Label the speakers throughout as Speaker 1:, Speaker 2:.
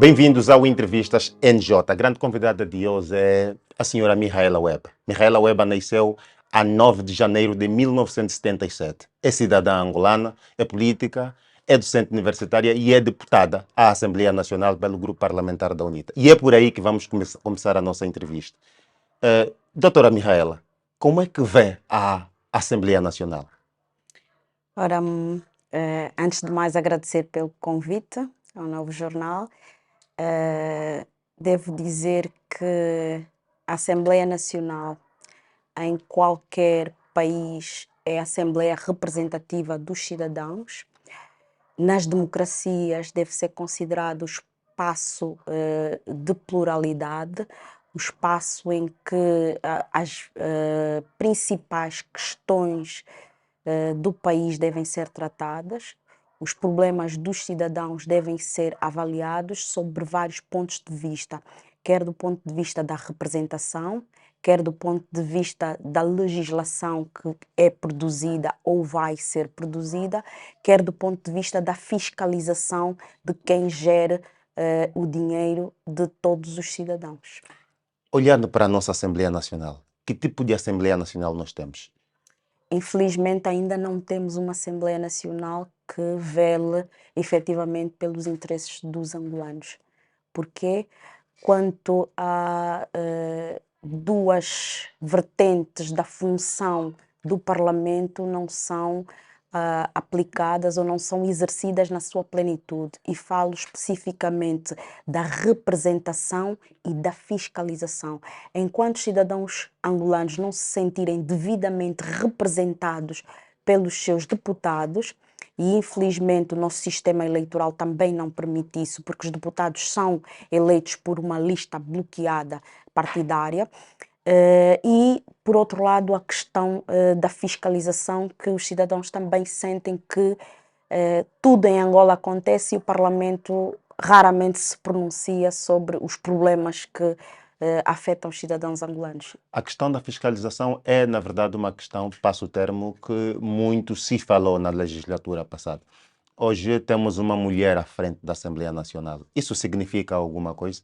Speaker 1: Bem-vindos ao Entrevistas NJ. A grande convidada de hoje é a senhora Mihaela Weba. Mihaela Weba nasceu a 9 de janeiro de 1977. É cidadã angolana, é política, é docente universitária e é deputada à Assembleia Nacional pelo Grupo Parlamentar da UNITA. E é por aí que vamos começar a nossa entrevista. Doutora Mihaela, como é que vê a Assembleia Nacional?
Speaker 2: Ora, antes de mais agradecer pelo convite ao novo jornal. Devo dizer que a Assembleia Nacional em qualquer país é a Assembleia representativa dos cidadãos. Nas democracias deve ser considerado o espaço de pluralidade, o espaço em que as principais questões do país devem ser tratadas, os problemas dos cidadãos devem ser avaliados sobre vários pontos de vista, quer do ponto de vista da representação, quer do ponto de vista da legislação que é produzida ou vai ser produzida, quer do ponto de vista da fiscalização de quem gera o dinheiro de todos os cidadãos.
Speaker 1: Olhando para a nossa Assembleia Nacional, que tipo de Assembleia Nacional nós temos?
Speaker 2: Infelizmente ainda não temos uma Assembleia Nacional que vele efetivamente pelos interesses dos angolanos. Porque quanto a duas vertentes da função do Parlamento não são aplicadas ou não são exercidas na sua plenitude. E falo especificamente da representação e da fiscalização. Enquanto os cidadãos angolanos não se sentirem devidamente representados pelos seus deputados, e infelizmente o nosso sistema eleitoral também não permite isso, porque os deputados são eleitos por uma lista bloqueada partidária. E, por outro lado, a questão da fiscalização, que os cidadãos também sentem que tudo em Angola acontece e o Parlamento raramente se pronuncia sobre os problemas que afetam os cidadãos angolanos.
Speaker 1: A questão da fiscalização é, na verdade, uma questão, passo o termo, que muito se falou na legislatura passada. Hoje temos uma mulher à frente da Assembleia Nacional. Isso significa alguma coisa?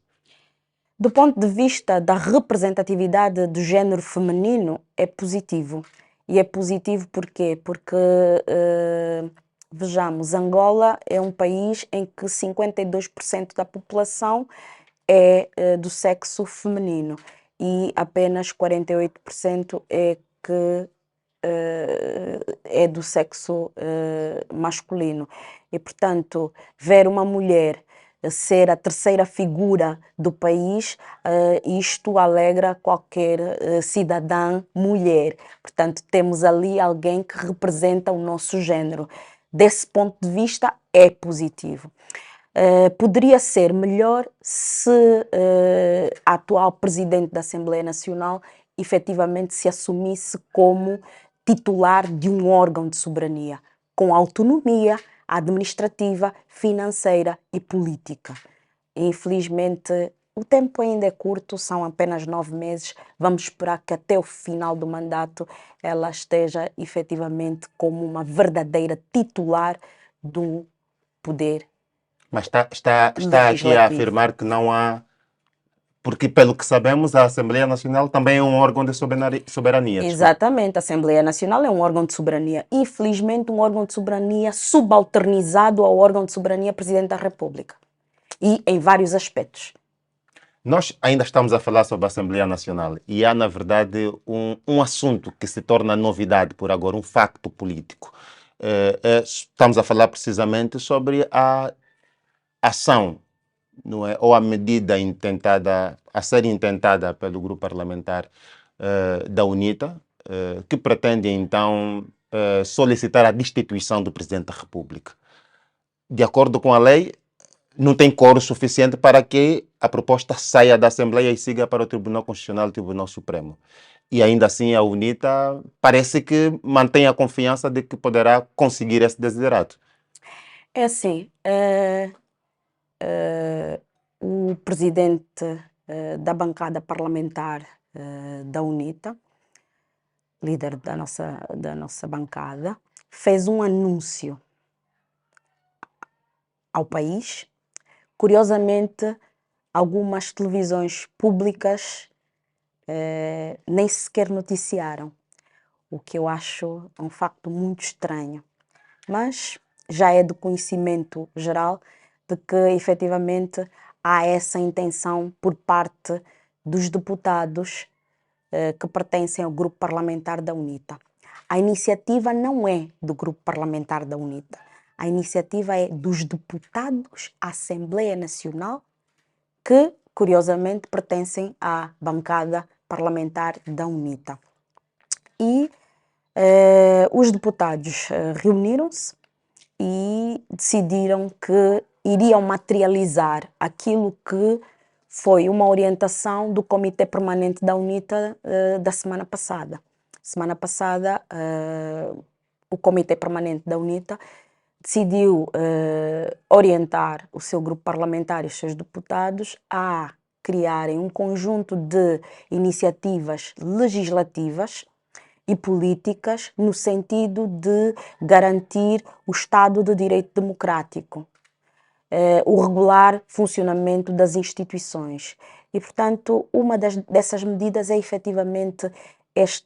Speaker 2: Do ponto de vista da representatividade do género feminino, é positivo. E é positivo porquê? Porque, vejamos, Angola é um país em que 52% da população é do sexo feminino e apenas 48% é que é do sexo masculino. E, portanto, ver uma mulher ser a terceira figura do país, isto alegra qualquer cidadã mulher. Portanto, temos ali alguém que representa o nosso género. Desse ponto de vista, é positivo. Poderia ser melhor se a atual presidente da Assembleia Nacional efetivamente se assumisse como titular de um órgão de soberania, com autonomia administrativa, financeira e política. Infelizmente, o tempo ainda é curto, são apenas 9 meses. Vamos esperar que até o final do mandato ela esteja efetivamente como uma verdadeira titular do poder
Speaker 1: Mas está aqui a afirmar que não há. Porque, pelo que sabemos, a Assembleia Nacional também é um órgão de soberania.
Speaker 2: Exatamente, a Assembleia Nacional é um órgão de soberania. Infelizmente, um órgão de soberania subalternizado ao órgão de soberania Presidente da República. E em vários aspectos.
Speaker 1: Nós ainda estamos a falar sobre a Assembleia Nacional e há, na verdade, um assunto que se torna novidade por agora, um facto político. Estamos a falar precisamente sobre a ação, não é? Ou a medida a ser intentada pelo grupo parlamentar da UNITA, que pretende então solicitar a destituição do Presidente da República. De acordo com a lei, não tem quórum suficiente para que a proposta saia da Assembleia e siga para o Tribunal Constitucional e o Tribunal Supremo. E ainda assim a UNITA parece que mantém a confiança de que poderá conseguir esse desiderato.
Speaker 2: É assim, o presidente da bancada parlamentar da UNITA, líder da nossa bancada, fez um anúncio ao país curiosamente, algumas televisões públicas nem sequer noticiaram, o que eu acho um facto muito estranho. Mas já é de conhecimento geral de que efetivamente há essa intenção por parte dos deputados que pertencem ao grupo parlamentar da UNITA. A iniciativa não é do grupo parlamentar da UNITA. A iniciativa é dos deputados à Assembleia Nacional que, curiosamente, pertencem à bancada parlamentar da UNITA. E os deputados reuniram-se e decidiram que iriam materializar aquilo que foi uma orientação do Comitê Permanente da UNITA da semana passada. Semana passada, o Comitê Permanente da UNITA decidiu orientar o seu grupo parlamentar e os seus deputados a criarem um conjunto de iniciativas legislativas e políticas no sentido de garantir o Estado de Direito Democrático, o regular funcionamento das instituições. E, portanto, uma dessas medidas é efetivamente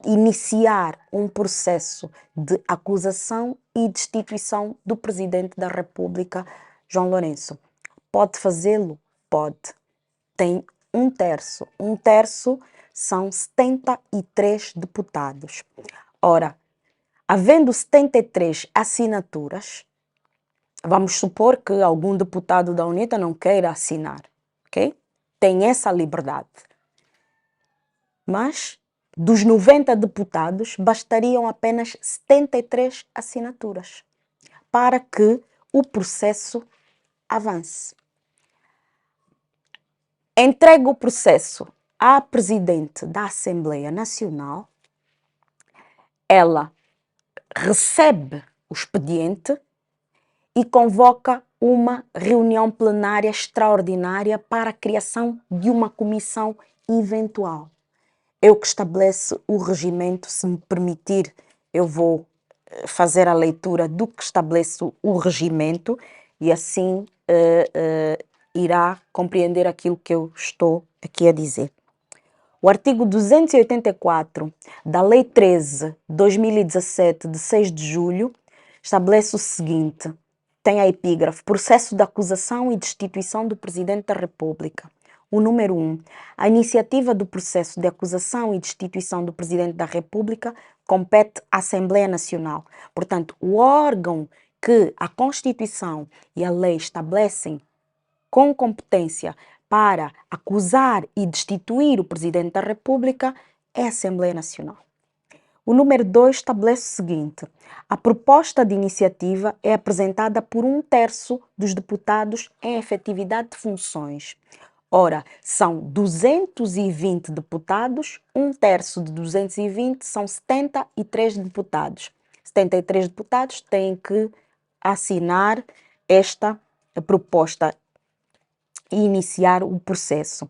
Speaker 2: iniciar um processo de acusação e destituição do Presidente da República, João Lourenço. Pode fazê-lo? Pode. Tem um terço. Um terço são 73 deputados. Ora, havendo 73 assinaturas, vamos supor que algum deputado da UNITA não queira assinar, ok? Tem essa liberdade. Mas, dos 90 deputados, bastariam apenas 73 assinaturas para que o processo avance. Entrega o processo à Presidente da Assembleia Nacional, ela recebe o expediente e convoca uma reunião plenária extraordinária para a criação de uma comissão eventual. Eu que estabeleço o regimento, se me permitir, eu vou fazer a leitura do que estabeleço o regimento e assim irá compreender aquilo que eu estou aqui a dizer. O artigo 284 da Lei 13/2017, de 6 de julho, estabelece o seguinte, tem a epígrafe, processo de acusação e destituição do Presidente da República. O número 1, a iniciativa do processo de acusação e destituição do Presidente da República compete à Assembleia Nacional. Portanto, o órgão que a Constituição e a lei estabelecem com competência para acusar e destituir o Presidente da República é a Assembleia Nacional. O número 2 estabelece o seguinte, a proposta de iniciativa é apresentada por um terço dos deputados em efetividade de funções. Ora, são 220 deputados, um terço de 220 são 73 deputados. 73 deputados têm que assinar esta proposta e iniciar o processo.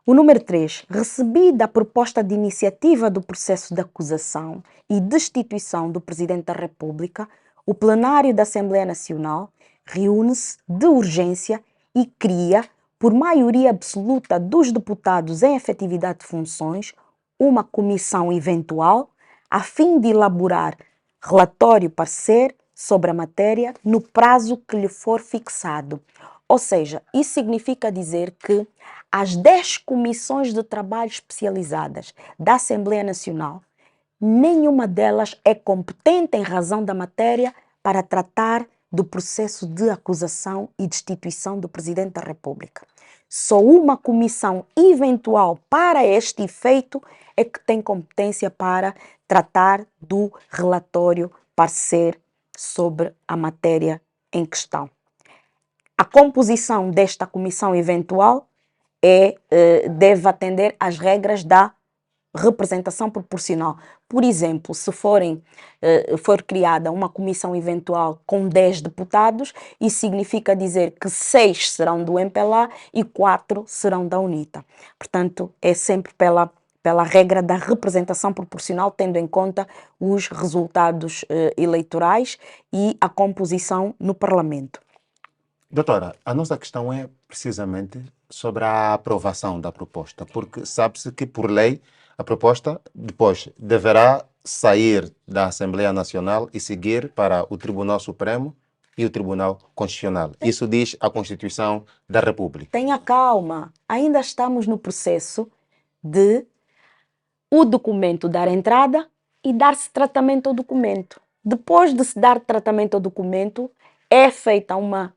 Speaker 2: O número 3, recebida a proposta de iniciativa do processo de acusação e destituição do Presidente da República, o plenário da Assembleia Nacional reúne-se de urgência e cria, por maioria absoluta dos deputados em efetividade de funções, uma comissão eventual a fim de elaborar relatório parecer sobre a matéria no prazo que lhe for fixado. Ou seja, isso significa dizer que as 10 comissões de trabalho especializadas da Assembleia Nacional, nenhuma delas é competente em razão da matéria para tratar do processo de acusação e destituição do Presidente da República. Só uma comissão eventual para este efeito é que tem competência para tratar do relatório parecer sobre a matéria em questão. A composição desta comissão eventual deve atender às regras da representação proporcional. Por exemplo, se for criada uma comissão eventual com 10 deputados, isso significa dizer que 6 serão do MPLA e 4 serão da UNITA. Portanto, é sempre pela regra da representação proporcional, tendo em conta os resultados eleitorais e a composição no Parlamento.
Speaker 1: Doutora, a nossa questão é precisamente sobre a aprovação da proposta, porque sabe-se que, por lei, a proposta depois deverá sair da Assembleia Nacional e seguir para o Tribunal Supremo e o Tribunal Constitucional. Isso diz a Constituição da República.
Speaker 2: Tenha calma, ainda estamos no processo de o documento dar entrada e dar-se tratamento ao documento. Depois de se dar tratamento ao documento, é feita uma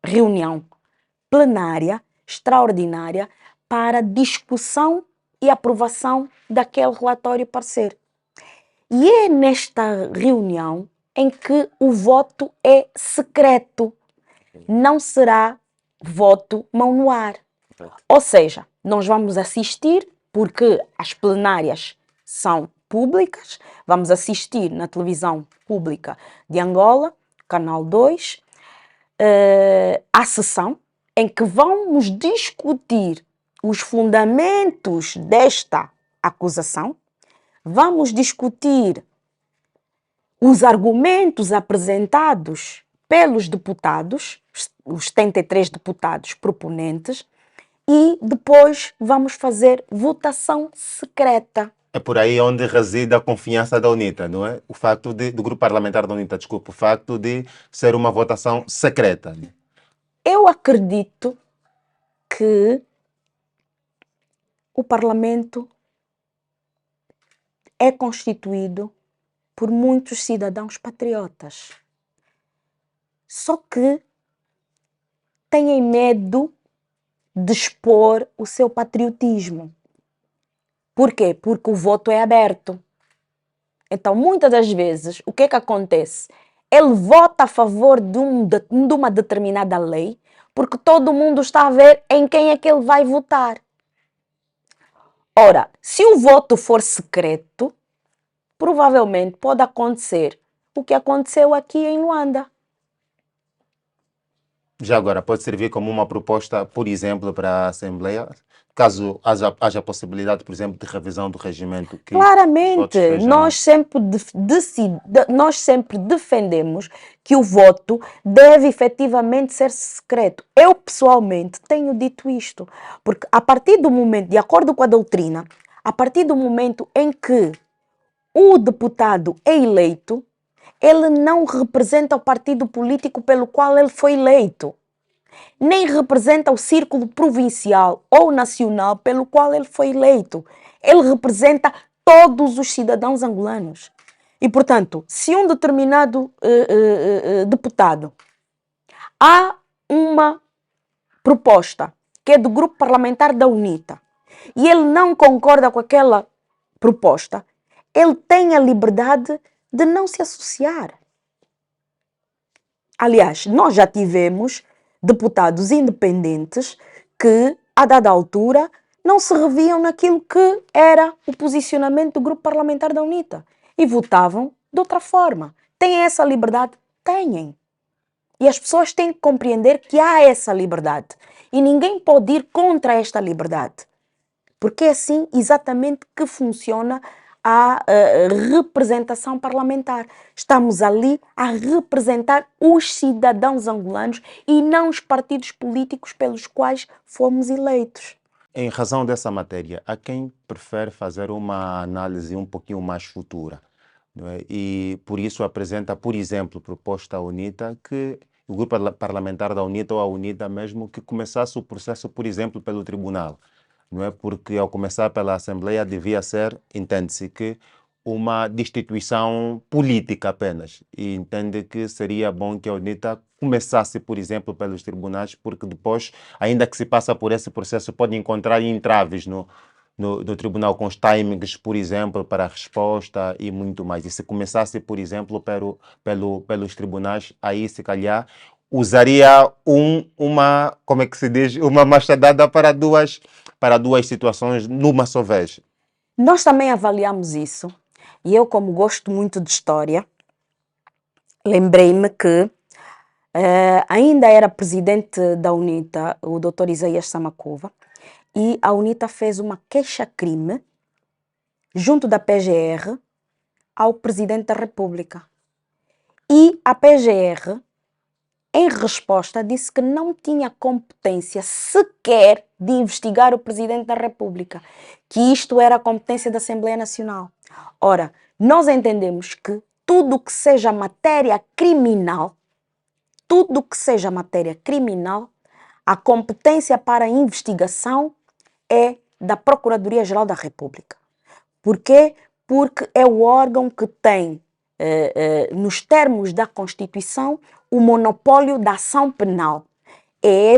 Speaker 2: reunião plenária, extraordinária, para discussão e aprovação daquele relatório e parecer. E é nesta reunião em que o voto é secreto, não será voto mão no ar. Ou seja, nós vamos assistir, porque as plenárias são públicas, vamos assistir na televisão pública de Angola, Canal 2, à sessão em que vamos discutir os fundamentos desta acusação, vamos discutir os argumentos apresentados pelos deputados, os 73 deputados proponentes, e depois vamos fazer votação secreta.
Speaker 1: É por aí onde reside a confiança da UNITA, não é? O facto do grupo parlamentar da UNITA, desculpe, o facto de ser uma votação secreta.
Speaker 2: Eu acredito que o Parlamento é constituído por muitos cidadãos patriotas. Só que têm medo de expor o seu patriotismo. Por quê? Porque o voto é aberto. Então, muitas das vezes, o que é que acontece? Ele vota a favor de uma determinada lei porque todo mundo está a ver em quem é que ele vai votar. Ora, se o voto for secreto, provavelmente pode acontecer o que aconteceu aqui em Luanda.
Speaker 1: Já agora, pode servir como uma proposta, por exemplo, para a Assembleia, caso haja possibilidade, por exemplo, de revisão do regimento que
Speaker 2: Claramente,
Speaker 1: estejam...
Speaker 2: nós sempre defendemos que o voto deve efetivamente ser secreto. Eu, pessoalmente, tenho dito isto, porque a partir do momento, de acordo com a doutrina, a partir do momento em que o deputado é eleito, ele não representa o partido político pelo qual ele foi eleito, nem representa o círculo provincial ou nacional pelo qual ele foi eleito. Ele representa todos os cidadãos angolanos. E, portanto, se um determinado deputado há uma proposta que é do grupo parlamentar da UNITA e ele não concorda com aquela proposta, ele tem a liberdade de não se associar. Aliás, nós já tivemos deputados independentes que, a dada altura, não se reviam naquilo que era o posicionamento do grupo parlamentar da UNITA e votavam de outra forma. Têm essa liberdade? Têm. E as pessoas têm que compreender que há essa liberdade e ninguém pode ir contra esta liberdade, porque é assim exatamente que funciona a representação parlamentar. Estamos ali a representar os cidadãos angolanos e não os partidos políticos pelos quais fomos eleitos.
Speaker 1: Em razão dessa matéria, há quem prefere fazer uma análise um pouquinho mais futura, não é? E por isso apresenta, por exemplo, proposta à UNITA que o grupo parlamentar da UNITA ou a UNITA mesmo que começasse o processo, por exemplo, pelo tribunal. Não é? Porque ao começar pela Assembleia devia ser, entende-se que, uma destituição política apenas. E entende que seria bom que a UNITA começasse, por exemplo, pelos tribunais, porque depois, ainda que se passa por esse processo, pode encontrar entraves no tribunal com os timings, por exemplo, para a resposta e muito mais. E se começasse, por exemplo, pelos tribunais, aí se calhar usaria como é que se diz, uma machadada para duas situações numa só vez.
Speaker 2: Nós também avaliamos isso e eu, como gosto muito de história, lembrei-me que ainda era presidente da UNITA, o Dr. Isaías Samakuva, e a UNITA fez uma queixa-crime junto da PGR ao Presidente da República. E a PGR em resposta, disse que não tinha competência sequer de investigar o Presidente da República, que isto era a competência da Assembleia Nacional. Ora, nós entendemos que tudo que seja matéria criminal, a competência para a investigação é da Procuradoria-Geral da República. Por quê? Porque é o órgão que tem, nos termos da Constituição, o monopólio da ação penal. É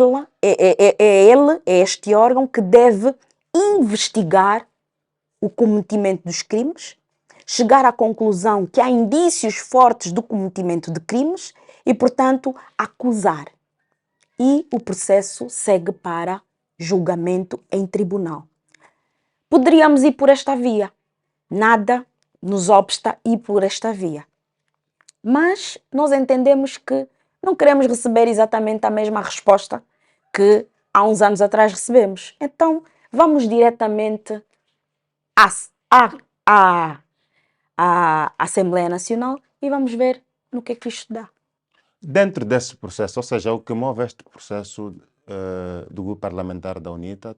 Speaker 2: este órgão que deve investigar o cometimento dos crimes, chegar à conclusão que há indícios fortes do cometimento de crimes e, portanto, acusar. E o processo segue para julgamento em tribunal. Poderíamos ir por esta via. Nada nos obsta ir por esta via. Mas nós entendemos que não queremos receber exatamente a mesma resposta que há uns anos atrás recebemos. Então, vamos diretamente à Assembleia Nacional e vamos ver no que é que isto dá.
Speaker 1: Dentro desse processo, ou seja, o que move este processo do grupo parlamentar da UNITA,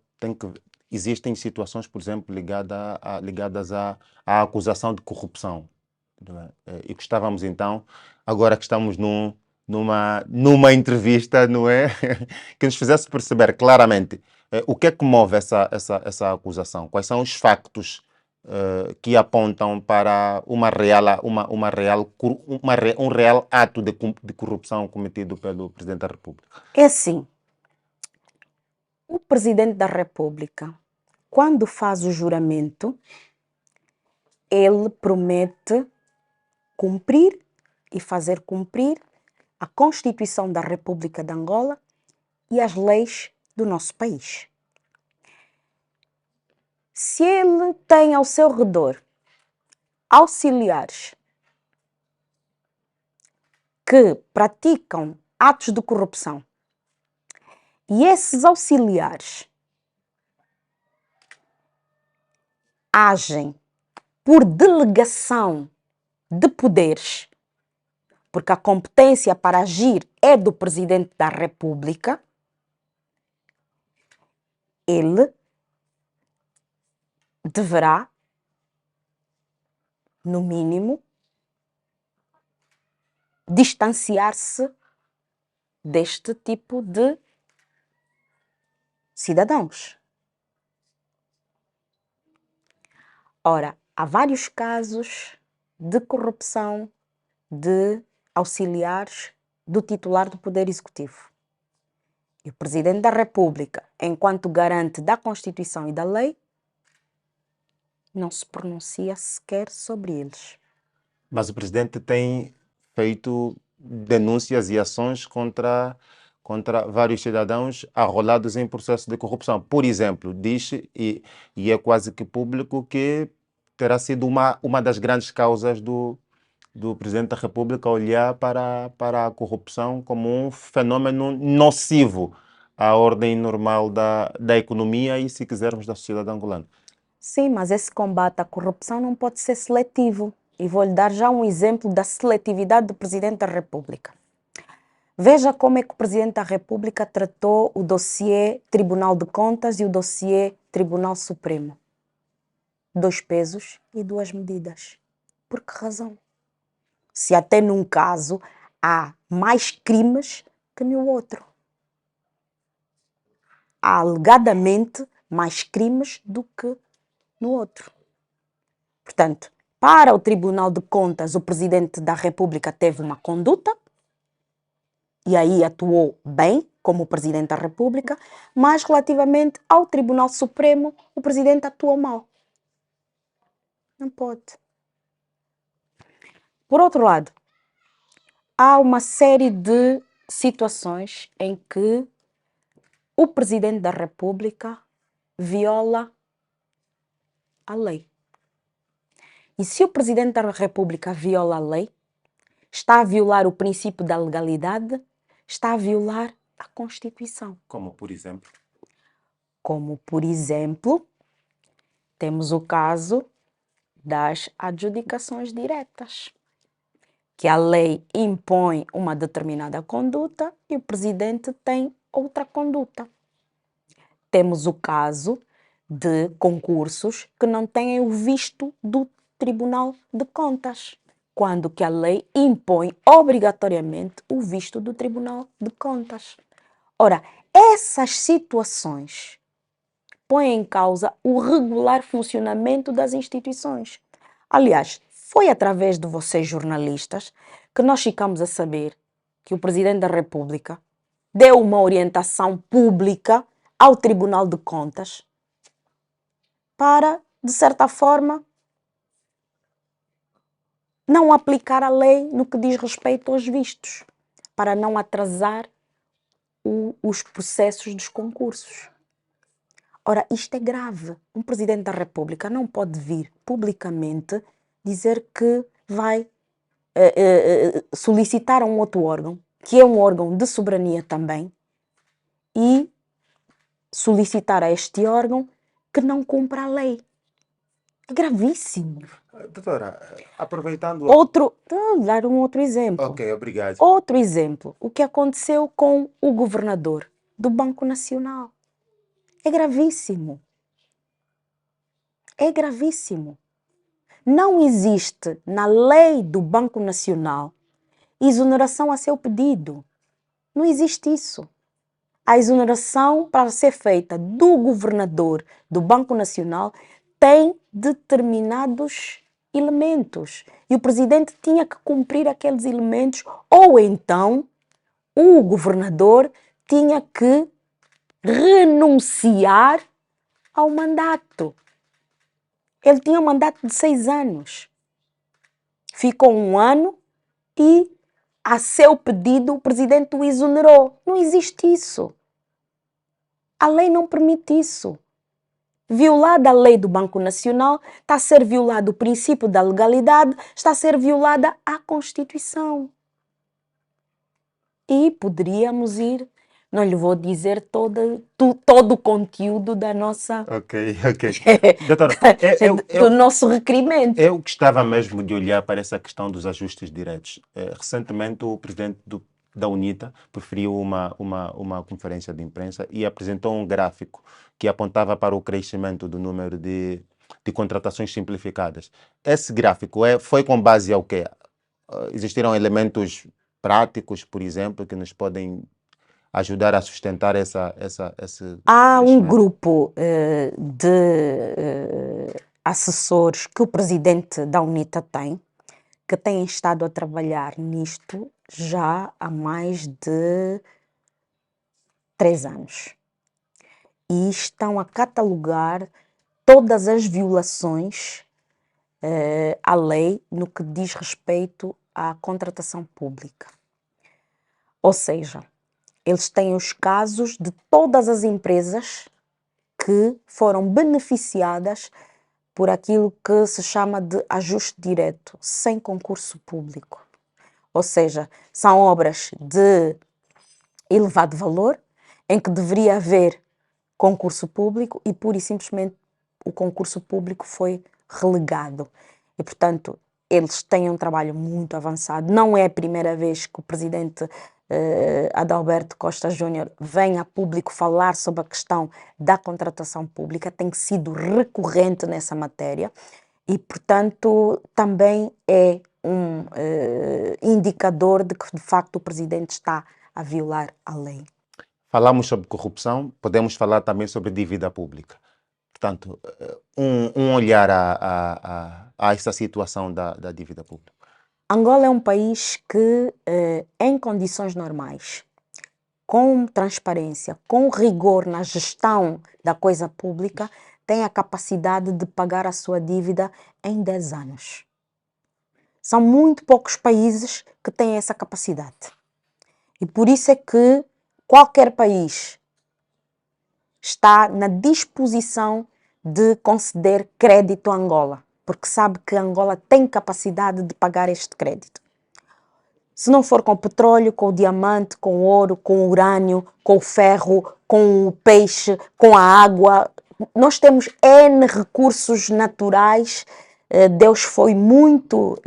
Speaker 1: existem situações, por exemplo, ligadas à acusação de corrupção. Não é? E gostávamos então, agora que estamos numa entrevista, não é? Que nos fizesse perceber claramente o que é que move essa acusação, quais são os factos que apontam para um real ato de corrupção cometido pelo Presidente da República.
Speaker 2: É assim, o Presidente da República, quando faz o juramento, ele promete cumprir e fazer cumprir a Constituição da República de Angola e as leis do nosso país. Se ele tem ao seu redor auxiliares que praticam atos de corrupção e esses auxiliares agem por delegação de poderes, porque a competência para agir é do Presidente da República, ele deverá, no mínimo, distanciar-se deste tipo de cidadãos. Ora, há vários casos de corrupção de auxiliares do titular do Poder Executivo. E o Presidente da República, enquanto garante da Constituição e da lei, não se pronuncia sequer sobre eles.
Speaker 1: Mas o Presidente tem feito denúncias e ações contra vários cidadãos arrolados em processo de corrupção. Por exemplo, diz, e é quase que público, que terá sido uma das grandes causas do Presidente da República olhar para a corrupção como um fenômeno nocivo à ordem normal da economia e, se quisermos, da sociedade angolana.
Speaker 2: Sim, mas esse combate à corrupção não pode ser seletivo. E vou-lhe dar já um exemplo da seletividade do Presidente da República. Veja como é que o Presidente da República tratou o dossiê Tribunal de Contas e o dossiê Tribunal Supremo. 2 pesos e 2 medidas. Por que razão? Se até num caso há mais crimes que no outro. Há alegadamente mais crimes do que no outro. Portanto, para o Tribunal de Contas, o Presidente da República teve uma conduta e aí atuou bem como Presidente da República, mas relativamente ao Tribunal Supremo, o Presidente atuou mal. Não pode. Por outro lado, há uma série de situações em que o Presidente da República viola a lei. E se o Presidente da República viola a lei, está a violar o princípio da legalidade, está a violar a Constituição.
Speaker 1: Como, por exemplo?
Speaker 2: Como, por exemplo, temos o caso das adjudicações diretas, que a lei impõe uma determinada conduta e o presidente tem outra conduta. Temos o caso de concursos que não têm o visto do Tribunal de Contas, quando que a lei impõe obrigatoriamente o visto do Tribunal de Contas. Ora, essas situações põem em causa o regular funcionamento das instituições. Aliás, foi através de vocês, jornalistas, que nós ficamos a saber que o Presidente da República deu uma orientação pública ao Tribunal de Contas para, de certa forma, não aplicar a lei no que diz respeito aos vistos, para não atrasar os processos dos concursos. Ora, isto é grave. Um Presidente da República não pode vir publicamente dizer que vai solicitar a um outro órgão, que é um órgão de soberania também, e solicitar a este órgão que não cumpra a lei. É gravíssimo.
Speaker 1: Doutora, aproveitando...
Speaker 2: Vou dar um outro exemplo.
Speaker 1: Ok, obrigado.
Speaker 2: Outro exemplo, o que aconteceu com o governador do Banco Nacional. É gravíssimo. É gravíssimo. Não existe na lei do Banco Nacional exoneração a seu pedido. Não existe isso. A exoneração, para ser feita do governador do Banco Nacional, tem determinados elementos. E o presidente tinha que cumprir aqueles elementos, ou então o governador tinha que renunciar ao mandato. Ele tinha um mandato de 6 anos. Ficou 1 ano e, a seu pedido, o presidente o exonerou. Não existe isso. A lei não permite isso. Violada a lei do Banco Nacional, está a ser violado o princípio da legalidade, está a ser violada a Constituição. E poderíamos ir, não lhe vou dizer todo o conteúdo da nossa...
Speaker 1: Ok. Doutora,
Speaker 2: do nosso requerimento.
Speaker 1: Eu gostava mesmo de olhar para essa questão dos ajustes diretos. Recentemente, o presidente da UNITA preferiu uma conferência de imprensa e apresentou um gráfico que apontava para o crescimento do número de contratações simplificadas. Esse gráfico foi com base ao quê? Existiram elementos práticos, por exemplo, que nos podem ajudar a sustentar esse
Speaker 2: Há um grupo de assessores que o presidente da UNITA tem, que têm estado a trabalhar nisto já há mais de 3 anos. E estão a catalogar todas as violações à lei no que diz respeito à contratação pública. Ou seja, eles têm os casos de todas as empresas que foram beneficiadas por aquilo que se chama de ajuste direto, sem concurso público. Ou seja, são obras de elevado valor, em que deveria haver concurso público e pura e simplesmente o concurso público foi relegado. E, portanto, eles têm um trabalho muito avançado. Não é a primeira vez que o presidente Adalberto Costa Júnior vem a público falar sobre a questão da contratação pública, tem sido recorrente nessa matéria e, portanto, também é um indicador de que, de facto, o presidente está a violar a lei.
Speaker 1: Falamos sobre corrupção, podemos falar também sobre dívida pública. Portanto, um olhar a essa situação da dívida pública.
Speaker 2: Angola é um país que, em condições normais, com transparência, com rigor na gestão da coisa pública, tem a capacidade de pagar a sua dívida em 10 anos. São muito poucos países que têm essa capacidade. E por isso é que qualquer país está na disposição de conceder crédito a Angola, porque sabe que Angola tem capacidade de pagar este crédito. Se não for com o petróleo, com o diamante, com o ouro, com o urânio, com o ferro, com o peixe, com a água, nós temos N recursos naturais Deus foi muito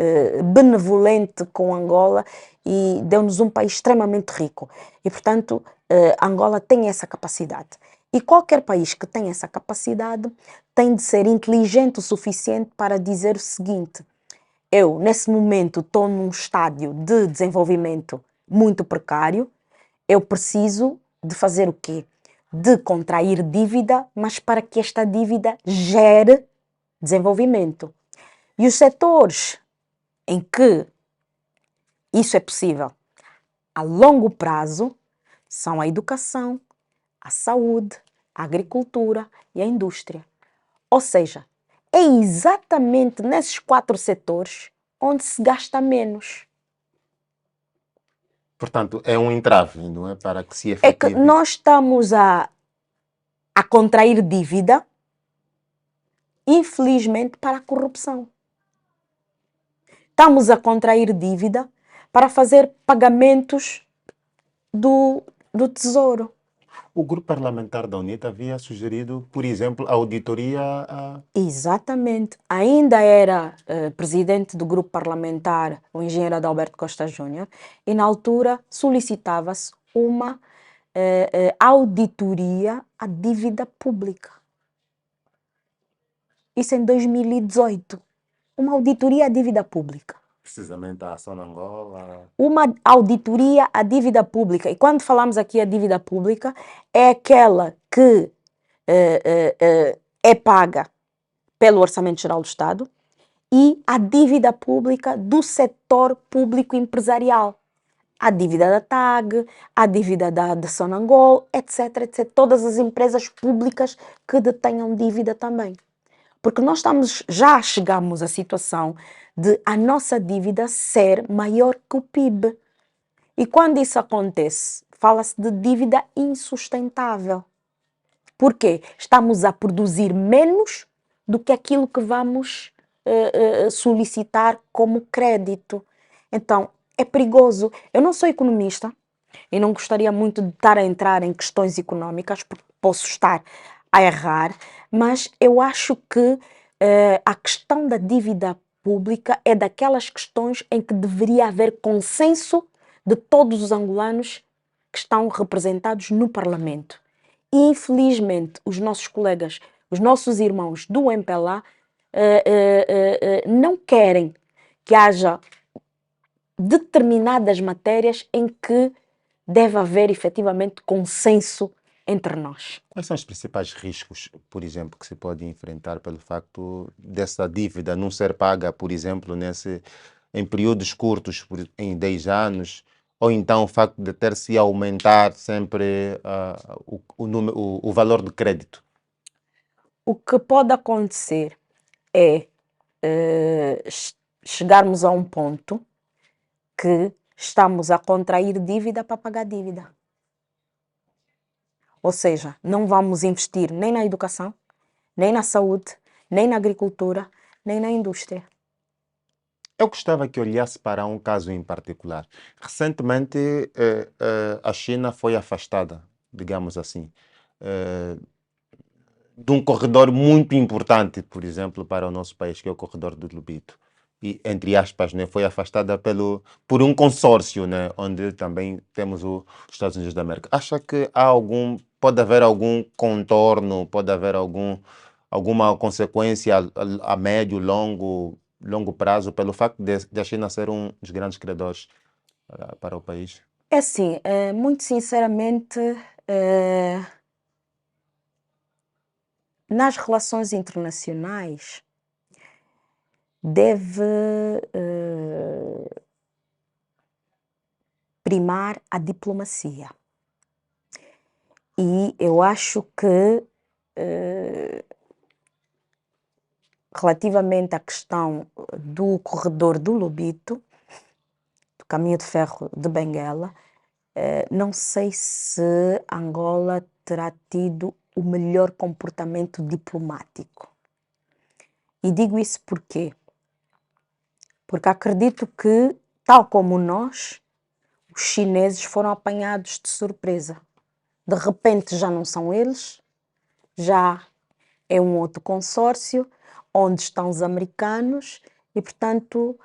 Speaker 2: benevolente com Angola e deu-nos um país extremamente rico. E, portanto, Angola tem essa capacidade. E qualquer país que tenha essa capacidade tem de ser inteligente o suficiente para dizer o seguinte: eu, nesse momento, estou num estádio de desenvolvimento muito precário, eu preciso de fazer o quê? De contrair dívida, mas para que esta dívida gere desenvolvimento. E os setores em que isso é possível a longo prazo são a educação, a saúde, a agricultura e a indústria. Ou seja, é exatamente nesses 4 setores onde se gasta menos.
Speaker 1: Portanto, é um entrave, não é? Para que se
Speaker 2: É que
Speaker 1: efetive.
Speaker 2: nós estamos a contrair dívida, infelizmente, para a corrupção. Estamos a contrair dívida para fazer pagamentos do Tesouro.
Speaker 1: O grupo parlamentar da UNITA havia sugerido, por exemplo, a auditoria a...
Speaker 2: Exatamente. Ainda era presidente do grupo parlamentar o engenheiro Adalberto Costa Júnior e na altura solicitava-se uma auditoria à dívida pública. Isso em 2018. Uma auditoria à dívida pública.
Speaker 1: Precisamente a ação na Angola.
Speaker 2: Uma auditoria à dívida pública. E quando falamos aqui a dívida pública, é aquela que é paga pelo Orçamento Geral do Estado e a dívida pública do setor público empresarial. A dívida da TAG, a dívida da Sonangol, etc, etc. Todas as empresas públicas que detenham dívida também. Porque nós já chegamos à situação de a nossa dívida ser maior que o PIB. E quando isso acontece, fala-se de dívida insustentável. Por quê? Estamos a produzir menos do que aquilo que vamos solicitar como crédito. Então, é perigoso. Eu não sou economista e não gostaria muito de estar a entrar em questões económicas, porque posso estar a errar, mas eu acho que a questão da dívida pública é daquelas questões em que deveria haver consenso de todos os angolanos que estão representados no Parlamento. E, infelizmente, os nossos colegas, os nossos irmãos do MPLA não querem que haja determinadas matérias em que deve haver efetivamente consenso entre nós.
Speaker 1: Quais são os principais riscos, por exemplo, que se pode enfrentar pelo facto dessa dívida não ser paga, por exemplo, em períodos curtos, em 10 anos, ou então o facto de ter-se aumentar sempre o valor de crédito?
Speaker 2: O que pode acontecer é chegarmos a um ponto que estamos a contrair dívida para pagar dívida. Ou seja, não vamos investir nem na educação, nem na saúde, nem na agricultura, nem na indústria.
Speaker 1: Eu gostava que olhasse para um caso em particular. Recentemente, a China foi afastada, digamos assim, de um corredor muito importante, por exemplo, para o nosso país, que é o corredor do Lubito. E, entre aspas, né, foi afastada por um consórcio, né, onde também temos os Estados Unidos da América. Acha que pode haver algum contorno, pode haver alguma consequência a médio, longo prazo pelo facto de a China ser um dos grandes credores para o país?
Speaker 2: É assim, muito sinceramente, nas relações internacionais deve primar a diplomacia. E eu acho que relativamente à questão do corredor do Lubito, do caminho de ferro de Benguela, não sei se Angola terá tido o melhor comportamento diplomático. E digo isso porquê? Porque acredito que, tal como nós, os chineses foram apanhados de surpresa. De repente já não são eles, já é um outro consórcio, onde estão os americanos e, portanto,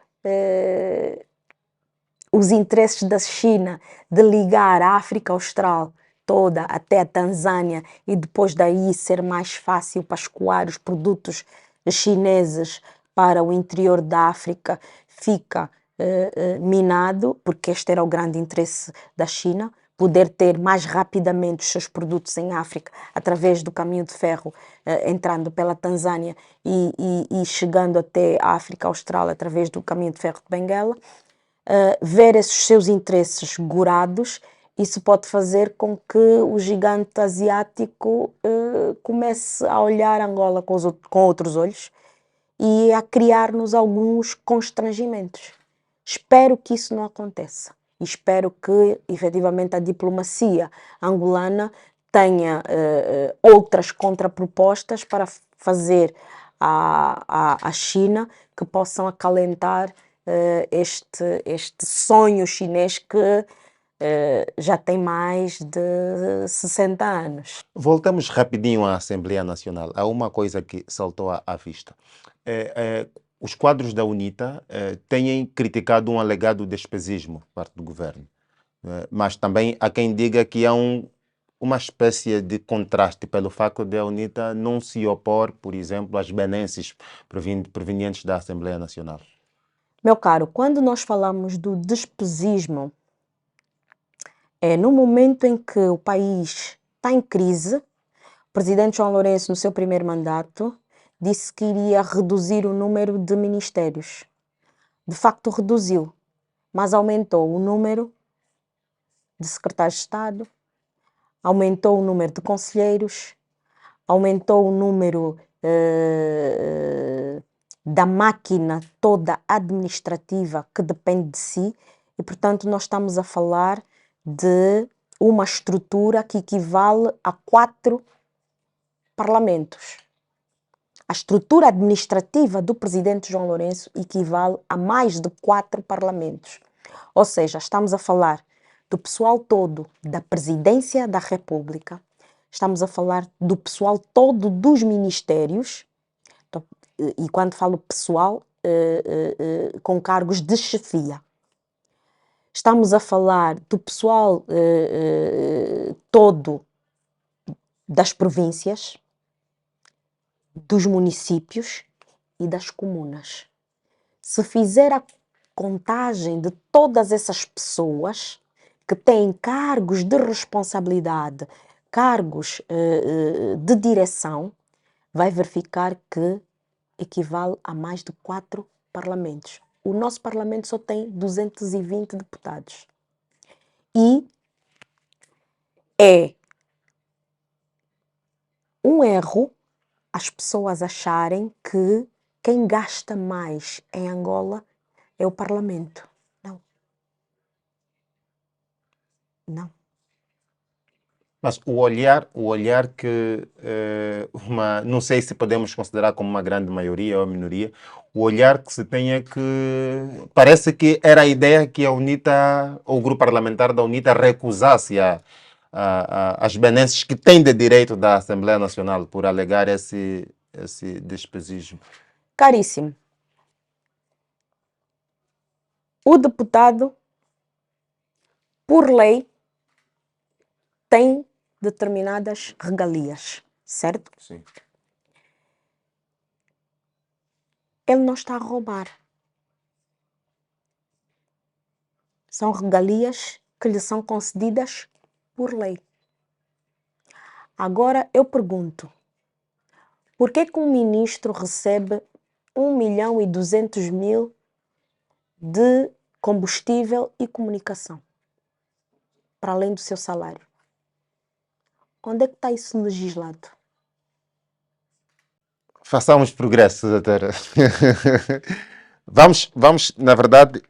Speaker 2: os interesses da China de ligar a África Austral toda até a Tanzânia e depois daí ser mais fácil para escoar os produtos chineses para o interior da África fica minado, porque este era o grande interesse da China, poder ter mais rapidamente os seus produtos em África através do caminho de ferro, entrando pela Tanzânia e chegando até a África Austral através do caminho de ferro de Benguela. Ver esses seus interesses gorados, isso pode fazer com que o gigante asiático comece a olhar Angola com outros olhos e a criar-nos alguns constrangimentos. Espero que isso não aconteça. E espero que, efetivamente, a diplomacia angolana tenha outras contrapropostas para fazer à China que possam acalentar este sonho chinês que já tem mais de 60 anos.
Speaker 1: Voltamos rapidinho à Assembleia Nacional. Há uma coisa que saltou à vista. Os quadros da UNITA têm criticado um alegado despesismo por parte do governo. Mas também há quem diga que há uma espécie de contraste pelo facto de a UNITA não se opor, por exemplo, às benesses provenientes da Assembleia Nacional.
Speaker 2: Meu caro, quando nós falamos do despesismo, é no momento em que o país está em crise. O presidente João Lourenço, no seu primeiro mandato, disse que iria reduzir o número de ministérios. De facto, reduziu, mas aumentou o número de secretários de Estado, aumentou o número de conselheiros, aumentou o número da máquina toda administrativa que depende de si e, portanto, nós estamos a falar de uma estrutura que equivale a 4 parlamentos. A estrutura administrativa do presidente João Lourenço equivale a mais de 4 parlamentos. Ou seja, estamos a falar do pessoal todo da Presidência da República, estamos a falar do pessoal todo dos ministérios, e quando falo pessoal, com cargos de chefia. Estamos a falar do pessoal todo das províncias, dos municípios e das comunas. Se fizer a contagem de todas essas pessoas que têm cargos de responsabilidade, cargos de direção, vai verificar que equivale a mais de 4 parlamentos. O nosso parlamento só tem 220 deputados. E é um erro as pessoas acharem que quem gasta mais em Angola é o parlamento. Não. Não.
Speaker 1: Mas o olhar que não sei se podemos considerar como uma grande maioria ou minoria, o olhar que se tem é que parece que era a ideia que a UNITA, ou o grupo parlamentar da UNITA recusasse as benesses que tem de direito da Assembleia Nacional por alegar esse despesismo.
Speaker 2: Caríssimo. O deputado, por lei, tem determinadas regalias, certo?
Speaker 1: Sim.
Speaker 2: Ele não está a roubar. São regalias que lhe são concedidas por lei. Agora eu pergunto, por que um ministro recebe 1.200.000 de combustível e comunicação, para além do seu salário? Onde é que está isso legislado?
Speaker 1: Façamos progresso, doutora. Vamos, na verdade,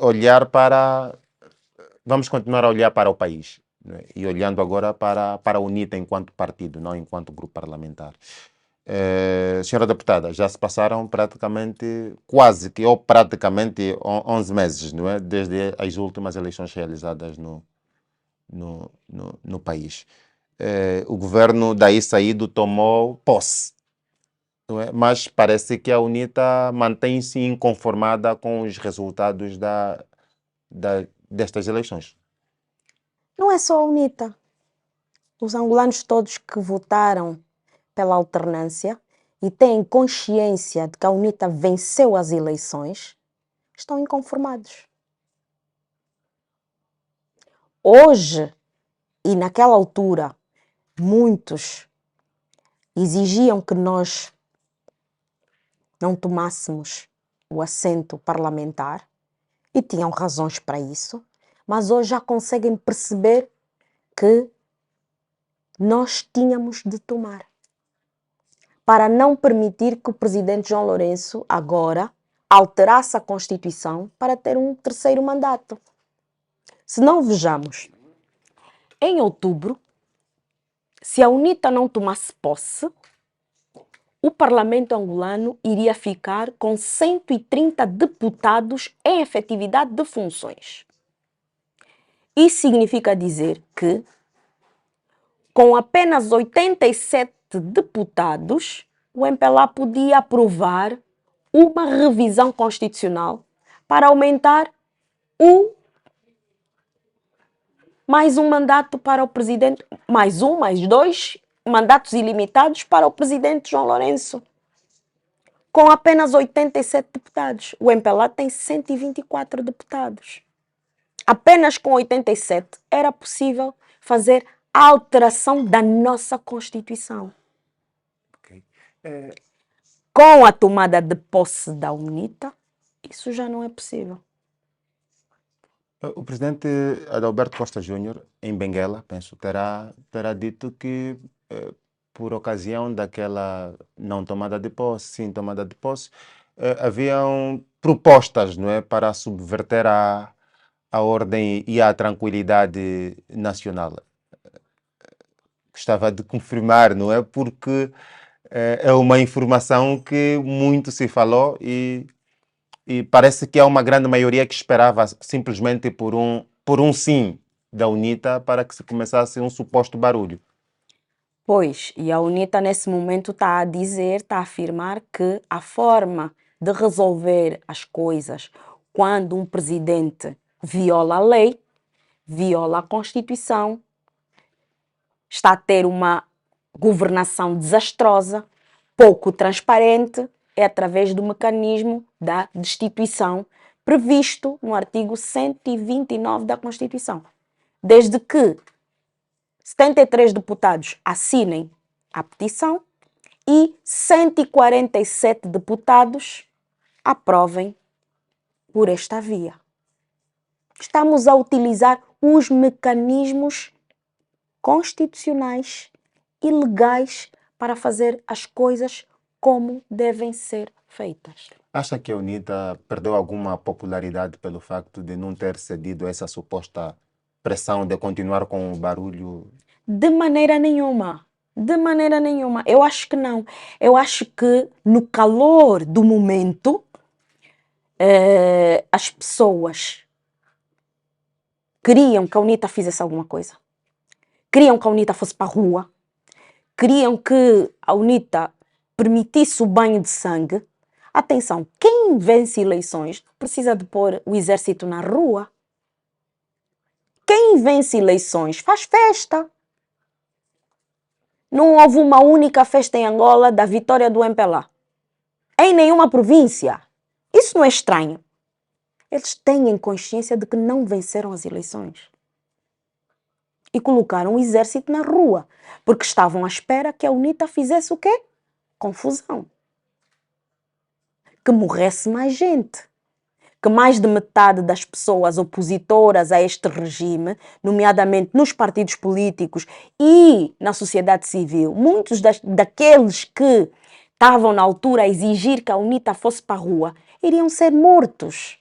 Speaker 1: vamos continuar a olhar para o país, né? E olhando agora para a UNITA enquanto partido, não enquanto grupo parlamentar. Senhora deputada, já se passaram quase 11 meses, não é? Desde as últimas eleições realizadas no país. O governo daí saído tomou posse. não é? Mas parece que a UNITA mantém-se inconformada com os resultados destas eleições.
Speaker 2: Não é só a UNITA. Os angolanos todos que votaram pela alternância e têm consciência de que a UNITA venceu as eleições, estão inconformados. Hoje, e naquela altura, muitos exigiam que nós não tomássemos o assento parlamentar e tinham razões para isso, mas hoje já conseguem perceber que nós tínhamos de tomar para não permitir que o presidente João Lourenço agora alterasse a Constituição para ter um terceiro mandato. Se não vejamos, em outubro, se a UNITA não tomasse posse, o Parlamento angolano iria ficar com 130 deputados em efetividade de funções. Isso significa dizer que, com apenas 87 deputados, o MPLA podia aprovar uma revisão constitucional para aumentar mais um mandato para o presidente, mais dois mandatos ilimitados para o presidente João Lourenço. Com apenas 87 deputados. O MPLA tem 124 deputados. Apenas com 87 era possível fazer a alteração da nossa Constituição.
Speaker 1: Okay.
Speaker 2: Com a tomada de posse da UNITA, isso já não é possível.
Speaker 1: O presidente Adalberto Costa Júnior, em Benguela, penso, terá dito que, por ocasião daquela não tomada de posse, sim tomada de posse, haviam propostas, não é, para subverter a ordem e a tranquilidade nacional. Gostava de confirmar, não é, porque é uma informação que muito se falou e parece que há uma grande maioria que esperava simplesmente por um sim da UNITA para que se começasse um suposto barulho.
Speaker 2: Pois, e a UNITA nesse momento está a afirmar que a forma de resolver as coisas quando um presidente viola a lei, viola a Constituição, está a ter uma governação desastrosa, pouco transparente, é através do mecanismo da destituição previsto no artigo 129 da Constituição. Desde que 73 deputados assinem a petição e 147 deputados aprovem por esta via. Estamos a utilizar os mecanismos constitucionais e legais para fazer as coisas como devem ser feitas.
Speaker 1: Acha que a UNITA perdeu alguma popularidade pelo facto de não ter cedido a essa suposta pressão de continuar com o barulho?
Speaker 2: De maneira nenhuma. De maneira nenhuma. Eu acho que não. Eu acho que no calor do momento, as pessoas queriam que a UNITA fizesse alguma coisa. Queriam que a UNITA fosse para a rua. Queriam que a UNITA permitisse o banho de sangue. Atenção, quem vence eleições precisa de pôr o exército na rua. Quem vence eleições faz festa. Não houve uma única festa em Angola da vitória do MPLA. Em nenhuma província. Isso não é estranho. Eles têm consciência de que não venceram as eleições. E colocaram o exército na rua, porque estavam à espera que a UNITA fizesse o quê? Confusão. Que morresse mais gente. Que mais de metade das pessoas opositoras a este regime, nomeadamente nos partidos políticos e na sociedade civil, muitos daqueles que estavam na altura a exigir que a UNITA fosse para a rua, iriam ser mortos.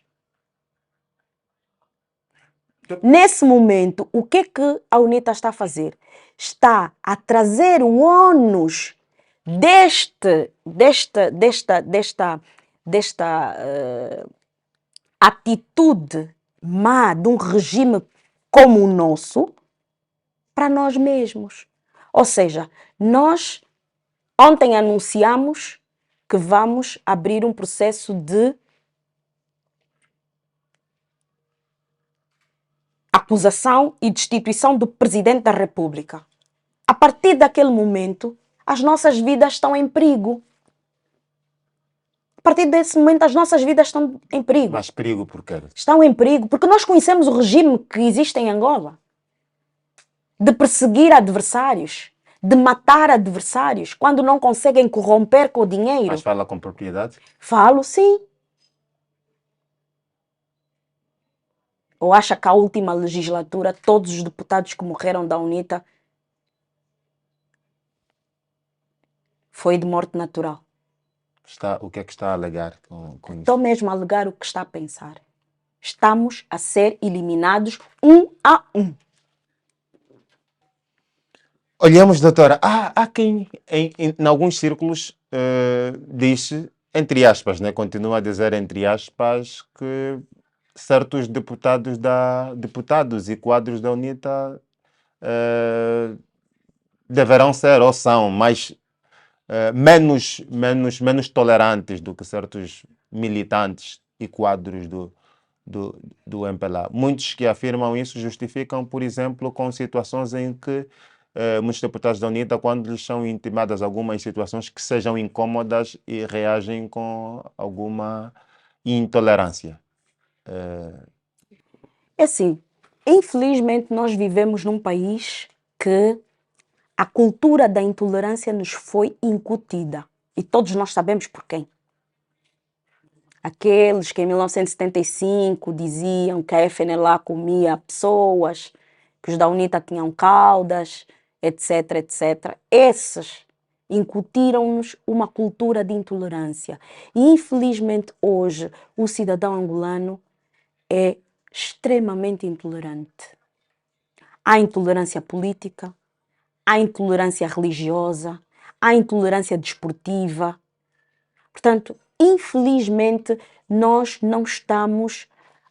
Speaker 2: Nesse momento, o que a UNITA está a fazer? Está a trazer o ônus desta atitude má de um regime como o nosso para nós mesmos. Ou seja, nós ontem anunciamos que vamos abrir um processo de acusação e destituição do Presidente da República. A partir daquele momento, as nossas vidas estão em perigo. A partir desse momento, as nossas vidas estão em perigo.
Speaker 1: Mas perigo por quê?
Speaker 2: Estão em perigo porque nós conhecemos o regime que existe em Angola. De perseguir adversários, de matar adversários, quando não conseguem corromper com o dinheiro.
Speaker 1: Mas fala com propriedade?
Speaker 2: Falo, sim. Ou acha que a última legislatura, todos os deputados que morreram da UNITA foi de morte natural?
Speaker 1: O que é que está a alegar com isso?
Speaker 2: Estou mesmo a alegar o que está a pensar. Estamos a ser eliminados um a um.
Speaker 1: Olhamos, doutora, há quem em alguns círculos diz, entre aspas, né, continua a dizer entre aspas, que certos deputados e quadros da UNITA deverão ser ou são menos tolerantes do que certos militantes e quadros do MPLA. Muitos que afirmam isso justificam, por exemplo, com situações em que muitos deputados da UNITA, quando lhes são intimadas algumas situações que sejam incômodas e reagem com alguma intolerância.
Speaker 2: É assim, infelizmente nós vivemos num país que a cultura da intolerância nos foi incutida. E todos nós sabemos por quem. Aqueles que em 1975 diziam que a FNLA comia pessoas, que os da UNITA tinham caudas, etc, etc. Esses incutiram-nos uma cultura de intolerância. E infelizmente hoje o cidadão angolano é extremamente intolerante. Há intolerância política, há intolerância religiosa, há intolerância desportiva. Portanto, infelizmente, nós não estamos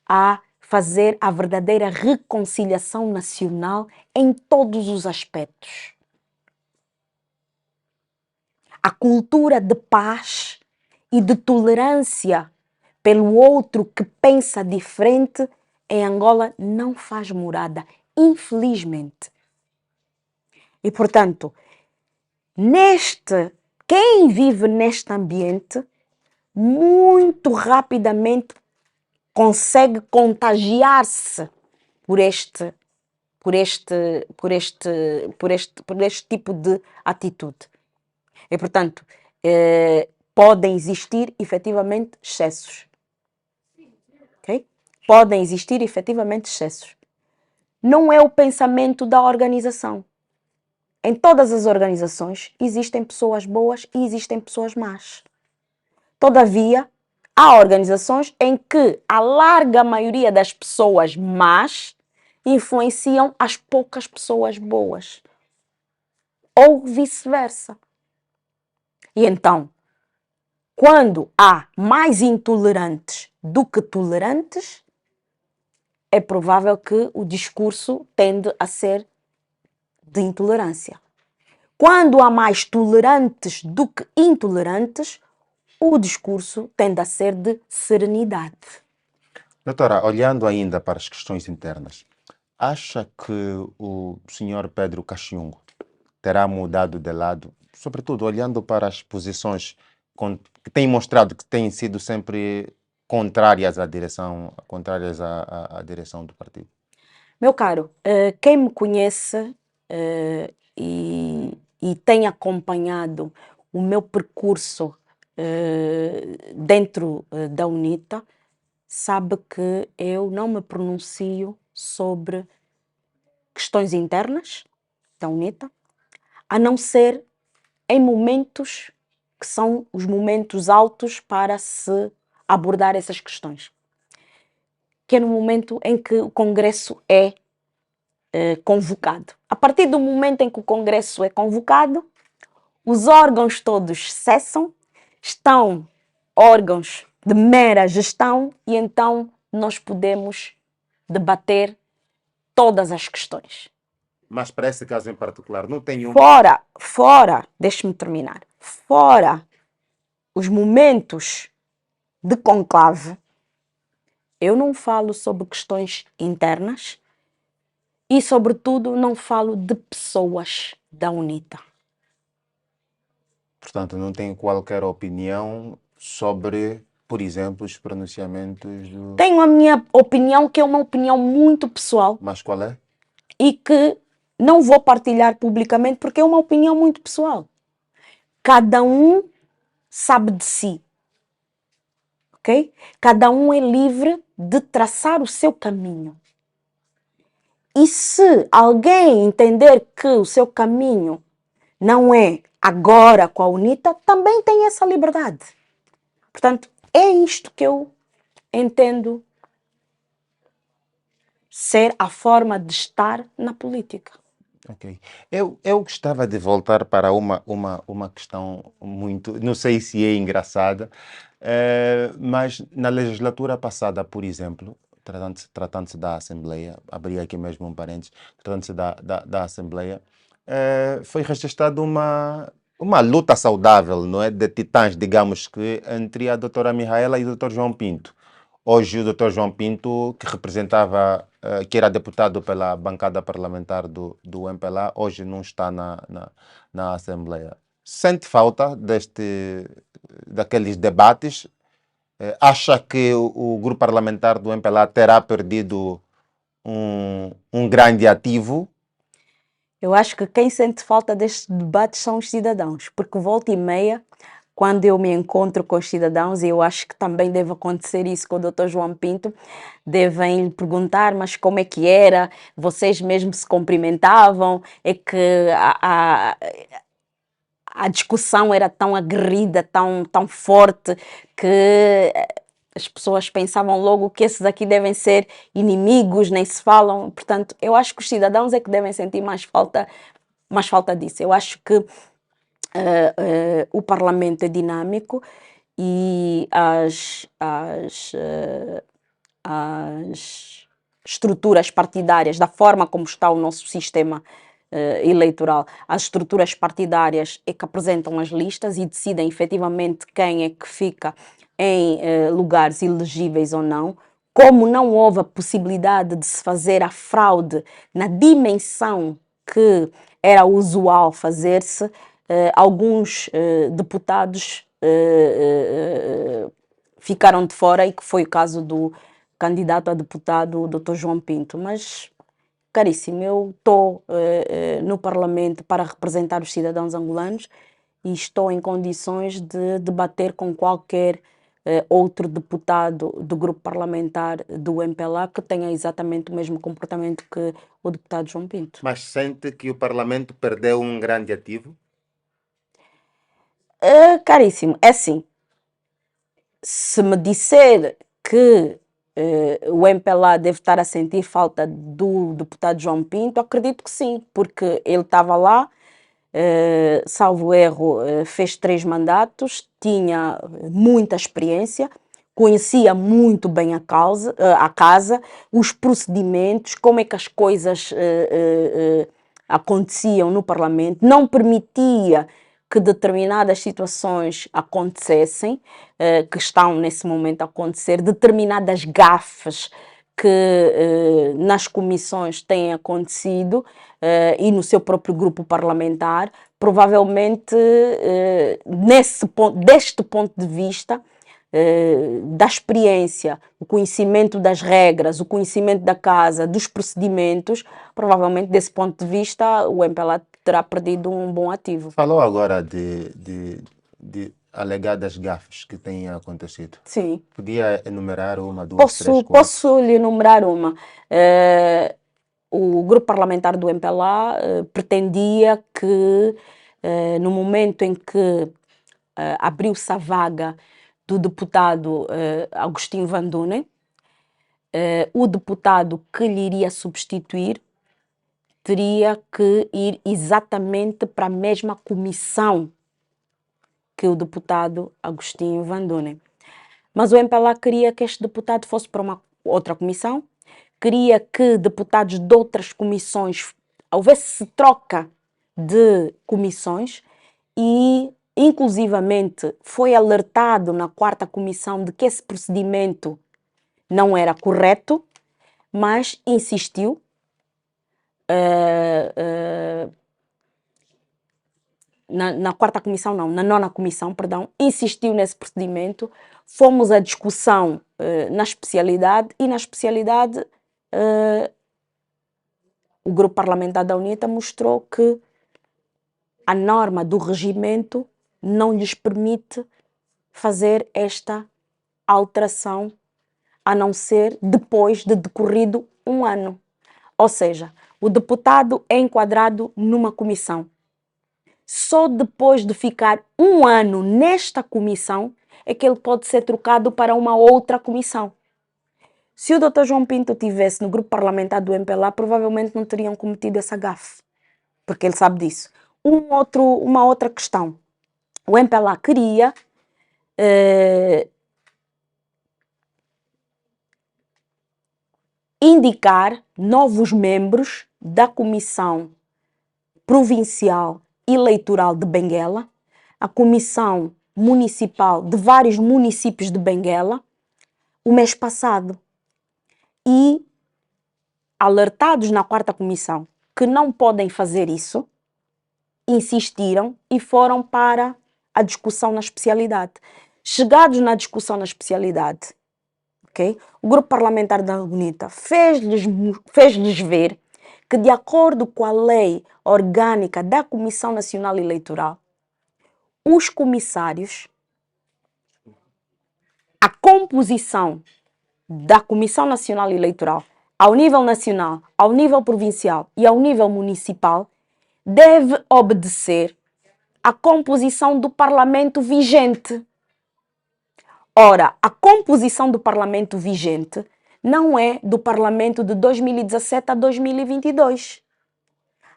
Speaker 2: a fazer a verdadeira reconciliação nacional em todos os aspectos. A cultura de paz e de tolerância pelo outro que pensa diferente em Angola não faz morada, infelizmente. E, portanto, quem vive neste ambiente muito rapidamente consegue contagiar-se por este tipo de atitude. E, portanto, podem existir efetivamente excessos. Okay? Podem existir efetivamente excessos. Não é o pensamento da organização. Em todas as organizações existem pessoas boas e existem pessoas más. Todavia, há organizações em que a larga maioria das pessoas más influenciam as poucas pessoas boas. Ou vice-versa. E então, quando há mais intolerantes do que tolerantes, é provável que o discurso tende a ser de intolerância. Quando há mais tolerantes do que intolerantes, o discurso tende a ser de serenidade.
Speaker 1: Doutora, olhando ainda para as questões internas, acha que o senhor Pedro Caxiungo terá mudado de lado, sobretudo olhando para as posições que têm mostrado que têm sido sempre contrárias à direção do partido?
Speaker 2: Meu caro, quem me conhece e tem acompanhado o meu percurso dentro da UNITA, sabe que eu não me pronuncio sobre questões internas da UNITA, a não ser em momentos que são os momentos altos para se abordar essas questões. Que é no momento em que o Congresso é convocado. A partir do momento em que o Congresso é convocado, os órgãos todos cessam, estão órgãos de mera gestão e então nós podemos debater todas as questões.
Speaker 1: Mas para esse caso em particular, não tem um...
Speaker 2: Fora, deixe-me terminar, fora os momentos de conclave, eu não falo sobre questões internas e, sobretudo, não falo de pessoas da UNITA.
Speaker 1: Portanto, não tem qualquer opinião sobre, por exemplo, os pronunciamentos do...
Speaker 2: Tenho a minha opinião, que é uma opinião muito pessoal
Speaker 1: Mas qual é?
Speaker 2: e que não vou partilhar publicamente porque é uma opinião muito pessoal. Cada um sabe de si, ok? Cada um é livre de traçar o seu caminho. E se alguém entender que o seu caminho não é agora com a UNITA, também tem essa liberdade. Portanto, é isto que eu entendo ser a forma de estar na política.
Speaker 1: Ok. Eu gostava de voltar para uma questão muito, não sei se é engraçada, mas na legislatura passada, por exemplo, tratando-se da Assembleia, abri aqui mesmo um parênteses, tratando-se da Assembleia, foi registrada uma luta saudável, não é, de titãs, digamos que, entre a doutora Mihaela e o doutor João Pinto. Hoje o doutor João Pinto, que representava, que era deputado pela bancada parlamentar do MPLA, hoje não está na Assembleia. Sente falta daqueles debates? Acha que o grupo parlamentar do MPLA terá perdido um grande ativo?
Speaker 2: Eu acho que quem sente falta destes debates são os cidadãos, porque volta e meia, quando eu me encontro com os cidadãos, e eu acho que também deve acontecer isso com o Dr. João Pinto, devem lhe perguntar, mas como é que era? Vocês mesmo se cumprimentavam? É que a discussão era tão aguerrida, tão forte, que as pessoas pensavam logo que esses aqui devem ser inimigos, nem se falam. Portanto, eu acho que os cidadãos é que devem sentir mais falta disso. Eu acho que o Parlamento é dinâmico e as estruturas partidárias, da forma como está o nosso sistema eleitoral, as estruturas partidárias é que apresentam as listas e decidem efetivamente quem é que fica em lugares elegíveis ou não. Como não houve a possibilidade de se fazer a fraude na dimensão que era usual fazer-se, alguns deputados ficaram de fora, e que foi o caso do candidato a deputado, o Dr. João Pinto. Mas, caríssimo, eu estou no Parlamento para representar os cidadãos angolanos e estou em condições de debater com qualquer outro deputado do grupo parlamentar do MPLA que tenha exatamente o mesmo comportamento que o deputado João Pinto.
Speaker 1: Mas sente que o Parlamento perdeu um grande ativo?
Speaker 2: Caríssimo, é assim, se me disser que o MPLA deve estar a sentir falta do deputado João Pinto, acredito que sim, porque ele estava lá, salvo erro, fez 3 mandatos, tinha muita experiência, conhecia muito bem a casa, os procedimentos, como é que as coisas aconteciam no Parlamento, não permitia que determinadas situações acontecessem, que estão nesse momento a acontecer, determinadas gafes que nas comissões têm acontecido e no seu próprio grupo parlamentar, provavelmente deste ponto de vista, da experiência, o conhecimento das regras, o conhecimento da casa, dos procedimentos, provavelmente desse ponto de vista o MPLA terá perdido um bom ativo.
Speaker 1: Falou agora de alegadas gafes que têm acontecido.
Speaker 2: Sim.
Speaker 1: Podia enumerar uma, duas, três, quatro?
Speaker 2: Posso lhe enumerar uma. O grupo parlamentar do MPLA pretendia que, no momento em que abriu-se a vaga do deputado Agostinho Van Dunen, o deputado que lhe iria substituir teria que ir exatamente para a mesma comissão que o deputado Agostinho Van Dunen. Mas o MPLA queria que este deputado fosse para uma outra comissão, queria que deputados de outras comissões, houvesse troca de comissões e inclusivamente foi alertado na 4ª comissão de que esse procedimento não era correto, mas insistiu. Na 4ª comissão não, na 9ª comissão, perdão, insistiu nesse procedimento. Fomos à discussão na especialidade e na especialidade o grupo parlamentar da UNITA mostrou que a norma do regimento não lhes permite fazer esta alteração, a não ser depois de decorrido um ano. Ou seja, o deputado é enquadrado numa comissão. Só depois de ficar um ano nesta comissão é que ele pode ser trocado para uma outra comissão. Se o Dr. João Pinto estivesse no grupo parlamentar do MPLA, provavelmente não teriam cometido essa gafe, porque ele sabe disso. Uma outra questão. O MPLA queria indicar novos membros da Comissão Provincial Eleitoral de Benguela, a Comissão Municipal de vários municípios de Benguela, o mês passado. E, alertados na 4ª comissão que não podem fazer isso, insistiram e foram para a discussão na especialidade. Chegados na discussão na especialidade, okay, o grupo parlamentar da UNITA fez-lhes ver que, de acordo com a lei orgânica da Comissão Nacional Eleitoral, os comissários, a composição da Comissão Nacional Eleitoral, ao nível nacional, ao nível provincial e ao nível municipal, deve obedecer à composição do Parlamento vigente. Ora, a composição do Parlamento vigente não é do Parlamento de 2017 a 2022.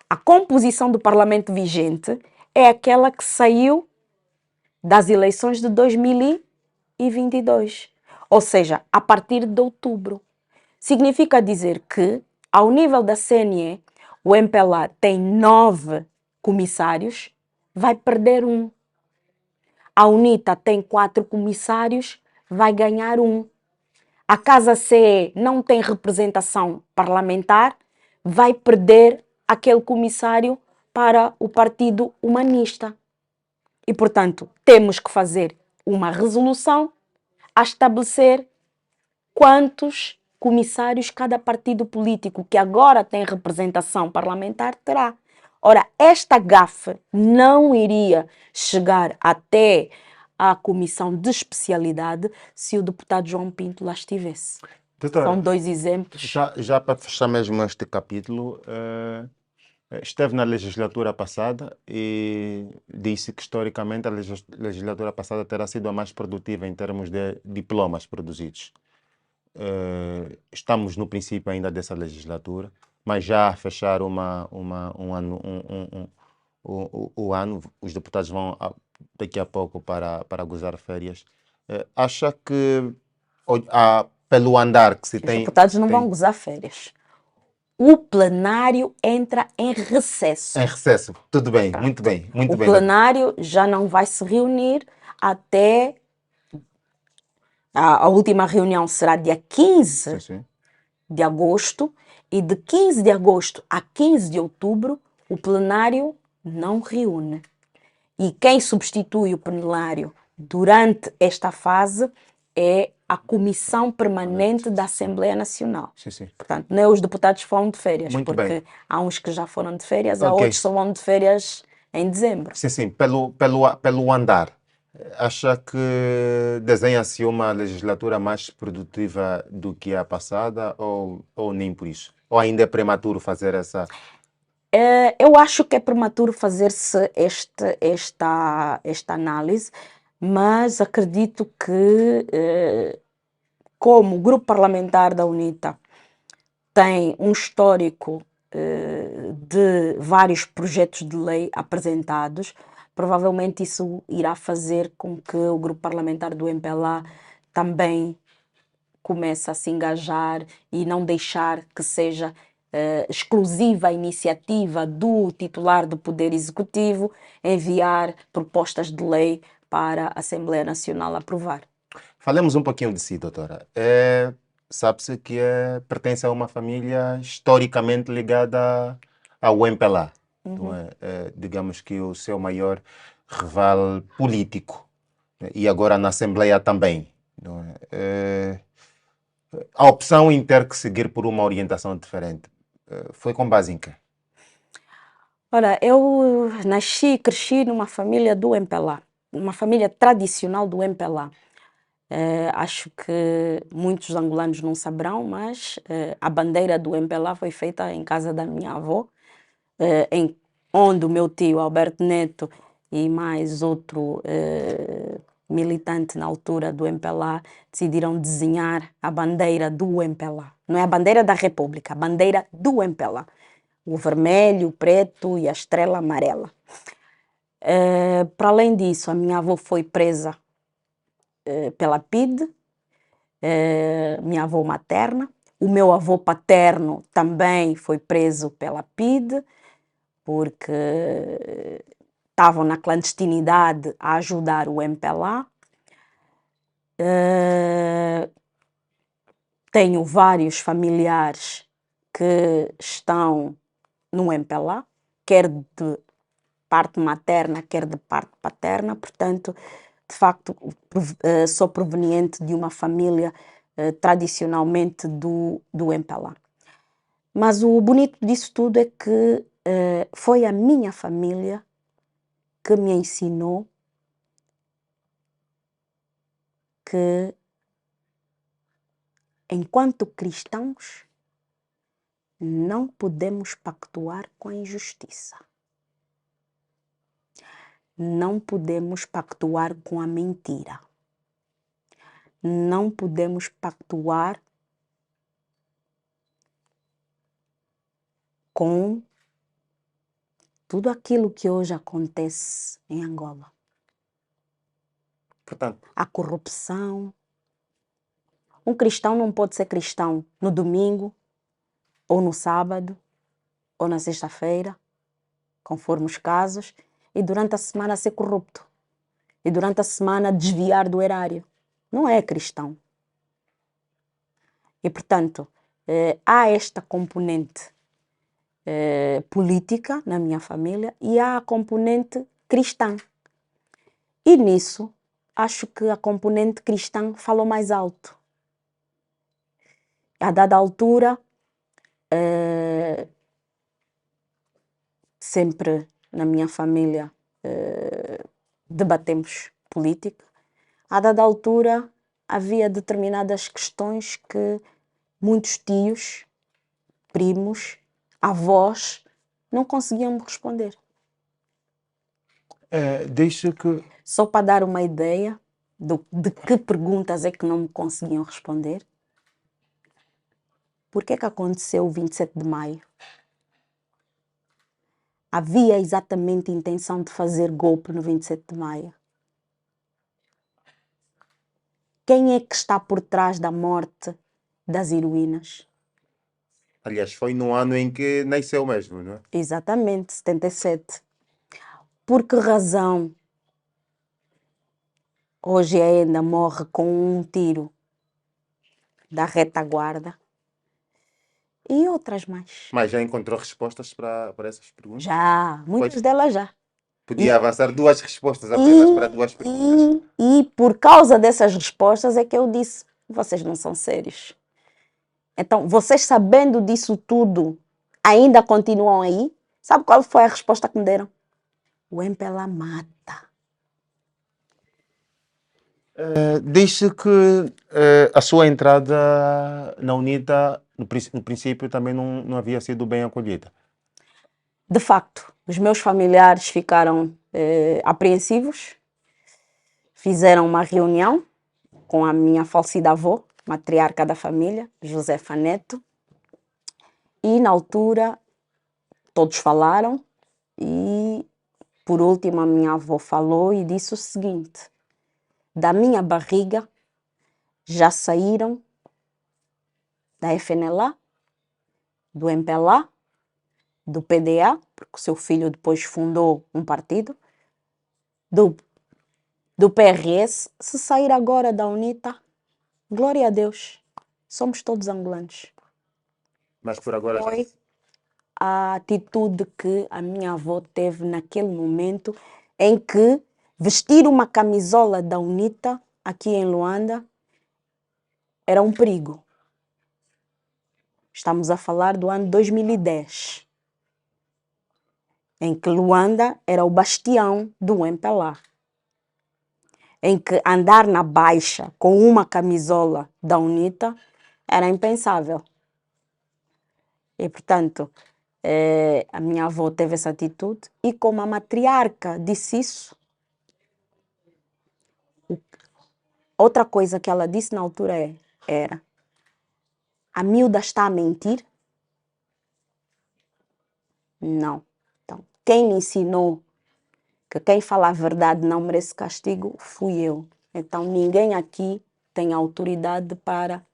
Speaker 2: A composição do Parlamento vigente é aquela que saiu das eleições de 2022. Ou seja, a partir de outubro. Significa dizer que, ao nível da CNE, o MPLA tem 9 comissários, vai perder 1. A UNITA tem 4 comissários, vai ganhar 1. A Casa CE não tem representação parlamentar, vai perder aquele comissário para o Partido Humanista. E, portanto, temos que fazer uma resolução a estabelecer quantos comissários cada partido político que agora tem representação parlamentar terá. Ora, esta gafe não iria chegar até a comissão de especialidade se o deputado João Pinto lá estivesse.
Speaker 1: Doutora,
Speaker 2: São 2 exemplos.
Speaker 1: já para fechar mesmo este capítulo, esteve na legislatura passada e disse que, historicamente, a legislatura passada terá sido a mais produtiva em termos de diplomas produzidos. Estamos no princípio ainda dessa legislatura, mas já a fechar um ano, o ano, os deputados vão daqui a pouco para gozar férias. Acha que, pelo andar que se
Speaker 2: Os
Speaker 1: tem...
Speaker 2: deputados não vão gozar férias. O plenário entra em recesso.
Speaker 1: Em recesso, tudo bem, muito bem, muito bem.
Speaker 2: O plenário já não vai se reunir até... A última reunião será dia 15
Speaker 1: Sim.
Speaker 2: de agosto, e de 15 de agosto a 15 de outubro, o plenário não reúne. E quem substitui o plenário durante esta fase é a Comissão Permanente da Assembleia Nacional.
Speaker 1: Sim.
Speaker 2: Portanto, não é os deputados que foram de férias,
Speaker 1: Muito
Speaker 2: porque
Speaker 1: bem.
Speaker 2: há uns que já foram de férias, há
Speaker 1: Ok.
Speaker 2: outros que só vão de férias em dezembro.
Speaker 1: Sim, pelo andar. Acha que desenha-se uma legislatura mais produtiva do que a passada ou nem por isso? Ou ainda é prematuro fazer essa...
Speaker 2: Eu acho que é prematuro fazer-se esta análise, mas acredito que, como o grupo parlamentar da UNITA tem um histórico de vários projetos de lei apresentados, provavelmente isso irá fazer com que o grupo parlamentar do MPLA também comece a se engajar e não deixar que seja exclusiva iniciativa do titular do Poder Executivo enviar propostas de lei para a Assembleia Nacional aprovar.
Speaker 1: Falemos um pouquinho de si, doutora. Sabe-se que pertence a uma família historicamente ligada ao MPLA. Não é? Digamos que o seu maior rival político. E agora na Assembleia também. Não é? A opção em ter que seguir por uma orientação diferente foi com base em quê?
Speaker 2: Ora, eu nasci e cresci numa família do MPLA, uma família tradicional do MPLA. Acho que muitos angolanos não saberão, mas a bandeira do MPLA foi feita em casa da minha avó, onde o meu tio Alberto Neto e mais outro militante na altura do MPLA decidiram desenhar a bandeira do MPLA. Não é a bandeira da República, a bandeira do MPLA. O vermelho, o preto e a estrela amarela. Para além disso, a minha avó foi presa pela PIDE, minha avó materna. O meu avô paterno também foi preso pela PIDE, porque estavam na clandestinidade a ajudar o MPLA. Tenho vários familiares que estão no MPLA, quer de parte materna, quer de parte paterna, portanto, de facto, sou proveniente de uma família tradicionalmente do MPLA. Mas o bonito disso tudo é que foi a minha família que me ensinou que, enquanto cristãos, não podemos pactuar com a injustiça. Não podemos pactuar com a mentira. Não podemos pactuar com tudo aquilo que hoje acontece em Angola.
Speaker 1: Portanto,
Speaker 2: A corrupção. Um cristão não pode ser cristão no domingo, ou no sábado, ou na sexta-feira, conforme os casos, e durante a semana ser corrupto. E durante a semana desviar do erário. Não é cristão. E, portanto, há esta componente política na minha família e há a componente cristã. E nisso, acho que a componente cristã falou mais alto. A dada altura, sempre na minha família debatemos política. A dada altura, havia determinadas questões que muitos tios, primos, avós não conseguiam me responder.
Speaker 1: deixa que...
Speaker 2: Só para dar uma ideia de que perguntas é que não me conseguiam responder. Por que é que aconteceu o 27 de maio? Havia exatamente a intenção de fazer golpe no 27 de maio. Quem é que está por trás da morte das heroínas?
Speaker 1: Aliás, foi no ano em que nasceu mesmo, não é?
Speaker 2: Exatamente, 77. Por que razão hoje ainda morre com um tiro da retaguarda? E outras mais.
Speaker 1: Mas já encontrou respostas para essas perguntas?
Speaker 2: Já, muitas
Speaker 1: Pois.
Speaker 2: delas já.
Speaker 1: Podia avançar duas respostas apenas para duas perguntas.
Speaker 2: E por causa dessas respostas é que eu disse, vocês não são sérios. Então, vocês sabendo disso tudo, ainda continuam aí? Sabe qual foi a resposta que me deram? O MPLA mata.
Speaker 1: Desde que a sua entrada na UNITA, no princípio, também não havia sido bem acolhida.
Speaker 2: De facto, os meus familiares ficaram apreensivos, fizeram uma reunião com a minha falecida avó, matriarca da família, Josefa Neto, e na altura todos falaram e, por último, a minha avó falou e disse o seguinte: da minha barriga já saíram da FNLA do MPLA, do PDA, porque o seu filho depois fundou um partido, do PRS. Se sair agora da UNITA, glória a Deus, somos todos angolanos.
Speaker 1: Mas por agora
Speaker 2: Foi a atitude que a minha avó teve naquele momento em que vestir uma camisola da UNITA aqui em Luanda era um perigo. Estamos a falar do ano 2010, em que Luanda era o bastião do MPLA, em que andar na baixa com uma camisola da UNITA era impensável. E, portanto, a minha avó teve essa atitude e, como a matriarca disse isso, outra coisa que ela disse na altura era: a miúda está a mentir? Não. Então, quem me ensinou que quem fala a verdade não merece castigo fui eu. Então, ninguém aqui tem autoridade para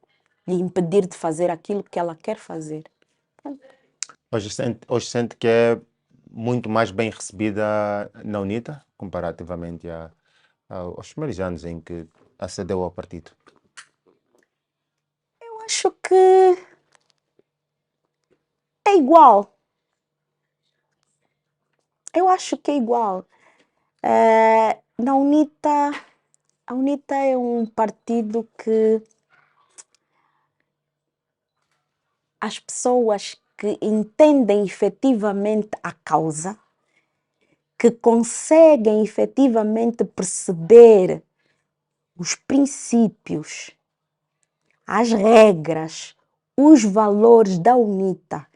Speaker 2: lhe impedir de fazer aquilo que ela quer fazer.
Speaker 1: hoje sente que é muito mais bem recebida na UNITA, comparativamente aos primeiros anos em que acedeu ao partido.
Speaker 2: Eu acho que é igual. Eu acho que é igual. Na UNITA, a UNITA é um partido que as pessoas que entendem efetivamente a causa, que conseguem efetivamente perceber os princípios, as regras, os valores da UNITA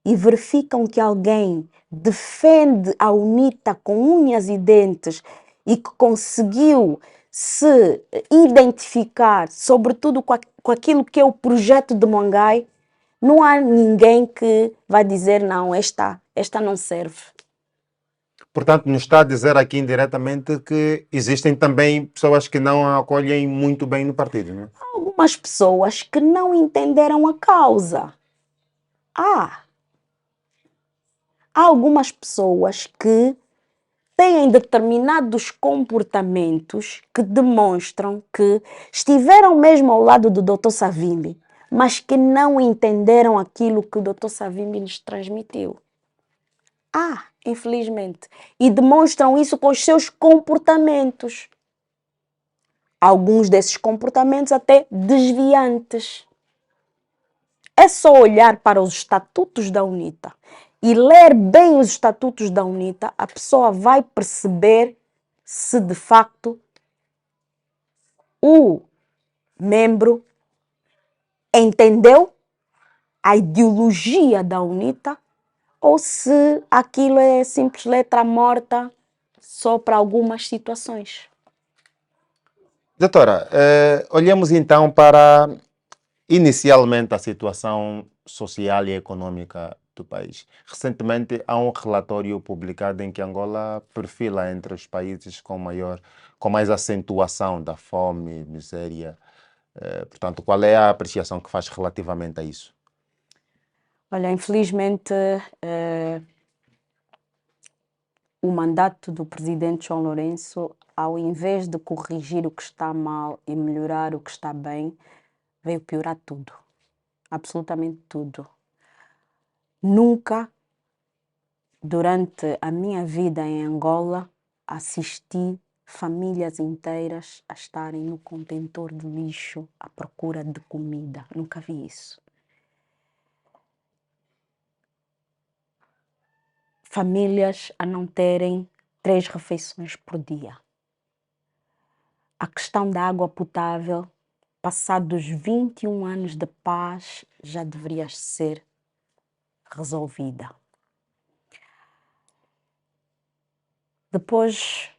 Speaker 2: e verificam que alguém defende a UNITA com unhas e dentes e que conseguiu se identificar, sobretudo com aquilo que é o projeto de Mongai, não há ninguém que vai dizer não, esta não serve.
Speaker 1: Portanto, nos está a dizer aqui indiretamente que existem também pessoas que não a acolhem muito bem no partido, não é?
Speaker 2: Há algumas pessoas que não entenderam a causa. Há algumas pessoas que têm determinados comportamentos que demonstram que estiveram mesmo ao lado do Dr. Savimbi, mas que não entenderam aquilo que o Dr. Savimbi lhes transmitiu. Infelizmente. E demonstram isso com os seus comportamentos. Alguns desses comportamentos até desviantes. É só olhar para os estatutos da UNITA e ler bem os estatutos da UNITA, a pessoa vai perceber se de facto o membro entendeu a ideologia da UNITA ou se aquilo é simples letra morta só para algumas situações.
Speaker 1: Doutora, olhemos então para inicialmente a situação social e econômica do país. Recentemente há um relatório publicado em que Angola perfila entre os países com mais acentuação da fome, miséria. Portanto, qual é a apreciação que faz relativamente a isso?
Speaker 2: Olha, infelizmente, o mandato do presidente João Lourenço, ao invés de corrigir o que está mal e melhorar o que está bem, veio piorar tudo. Absolutamente tudo. Nunca, durante a minha vida em Angola, assisti famílias inteiras a estarem no contentor de lixo à procura de comida. Nunca vi isso. Famílias a não terem 3 refeições por dia. A questão da água potável, passados 21 anos de paz, já deveria ser resolvida. Depois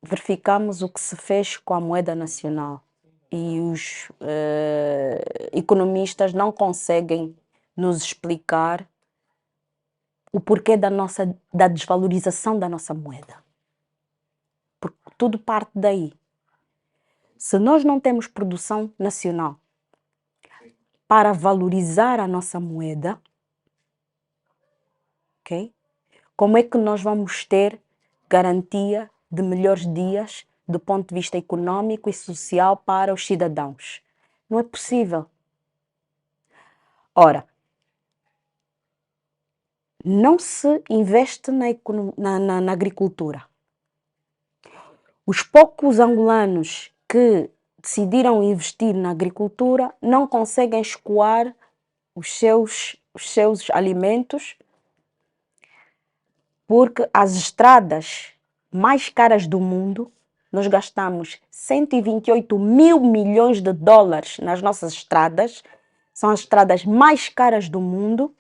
Speaker 2: verificamos o que se fez com a moeda nacional e os economistas não conseguem nos explicar o porquê da desvalorização da nossa moeda. Porque tudo parte daí. Se nós não temos produção nacional para valorizar a nossa moeda, ok? Como é que nós vamos ter garantia de melhores dias do ponto de vista econômico e social para os cidadãos? Não é possível. Ora, não se investe na agricultura. Os poucos angolanos que decidiram investir na agricultura não conseguem escoar os seus alimentos, porque as estradas mais caras do mundo, nós gastamos 128 mil milhões de dólares nas nossas estradas, são as estradas mais caras do mundo.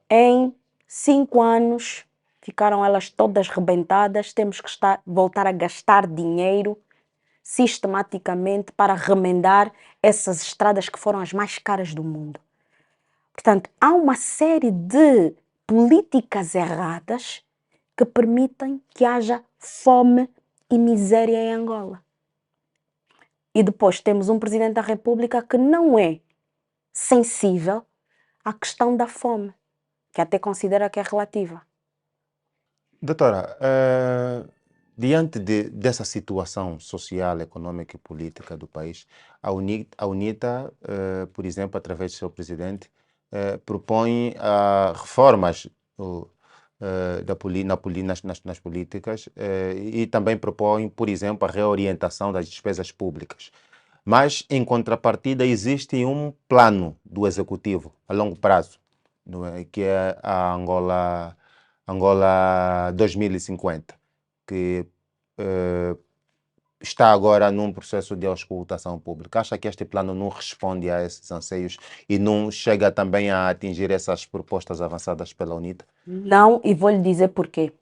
Speaker 2: Em 5 anos ficaram elas todas rebentadas, temos que voltar a gastar dinheiro sistematicamente para remendar essas estradas que foram as mais caras do mundo. Portanto, há uma série de políticas erradas que permitem que haja fome e miséria em Angola. E depois temos um Presidente da República que não é sensível à questão da fome, que até considera que é relativa.
Speaker 1: Doutora, diante dessa situação social, econômica e política do país, a UNITA, por exemplo, através do seu presidente, propõe reformas nas políticas e também propõe, por exemplo, a reorientação das despesas públicas. Mas, em contrapartida, existe um plano do Executivo a longo prazo, não é? Que é a Angola 2050, que está agora num processo de auscultação pública. Acha que este plano não responde a esses anseios e não chega também a atingir essas propostas avançadas pela UNITA?
Speaker 2: Não, e vou lhe dizer porquê.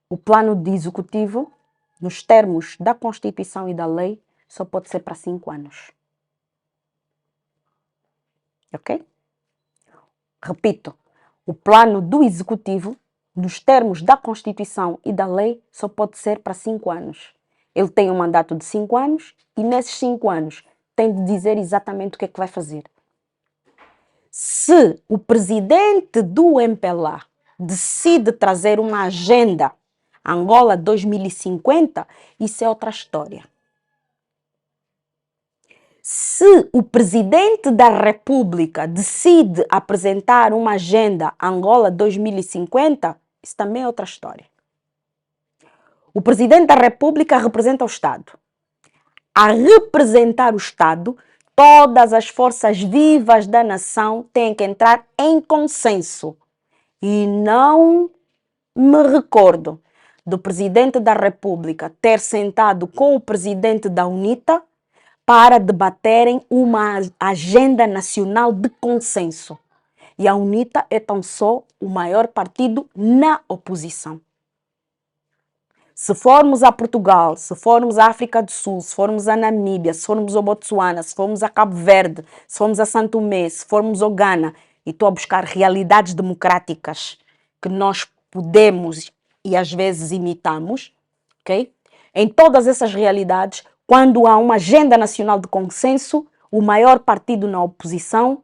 Speaker 2: O plano de executivo, nos termos da Constituição e da lei, só pode ser para 5 anos. Ok? Repito, o plano do executivo, nos termos da Constituição e da lei, só pode ser para 5 anos. Ele tem um mandato de 5 anos e nesses 5 anos tem de dizer exatamente o que é que vai fazer. Se o presidente do MPLA decide trazer uma agenda Angola 2050, isso é outra história. Se o presidente da República decide apresentar uma agenda Angola 2050, isso também é outra história. O presidente da República representa o Estado. A representar o Estado, todas as forças vivas da nação têm que entrar em consenso. E não me recordo do presidente da República ter sentado com o presidente da UNITA para debaterem uma agenda nacional de consenso. E a UNITA é tão só o maior partido na oposição. Se formos a Portugal, se formos à África do Sul, se formos a Namíbia, se formos ao Botsuana, se formos a Cabo Verde, se formos a São Tomé, se formos ao Ghana, e estou a buscar realidades democráticas que nós podemos e às vezes imitamos, ok? Em todas essas realidades, quando há uma agenda nacional de consenso, o maior partido na oposição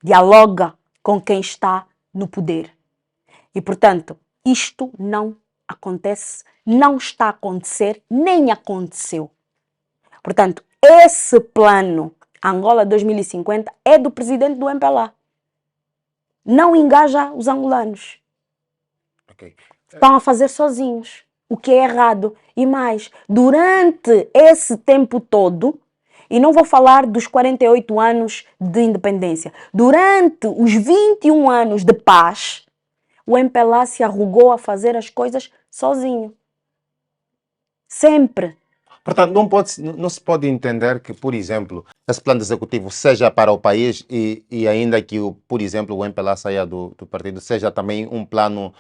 Speaker 2: dialoga com quem está no poder. E, portanto, isto não acontece, não está a acontecer, nem aconteceu. Portanto, esse plano Angola 2050 é do presidente do MPLA. Não engaja os angolanos.
Speaker 1: Okay.
Speaker 2: Estão a fazer sozinhos, o que é errado. E mais, durante esse tempo todo, e não vou falar dos 48 anos de independência, durante os 21 anos de paz, o MPLA se arrogou a fazer as coisas sozinho. Sempre.
Speaker 1: Portanto, não se pode entender que, por exemplo, esse plano executivo seja para o país e ainda que, por exemplo, o MPLA saia do partido, seja também um plano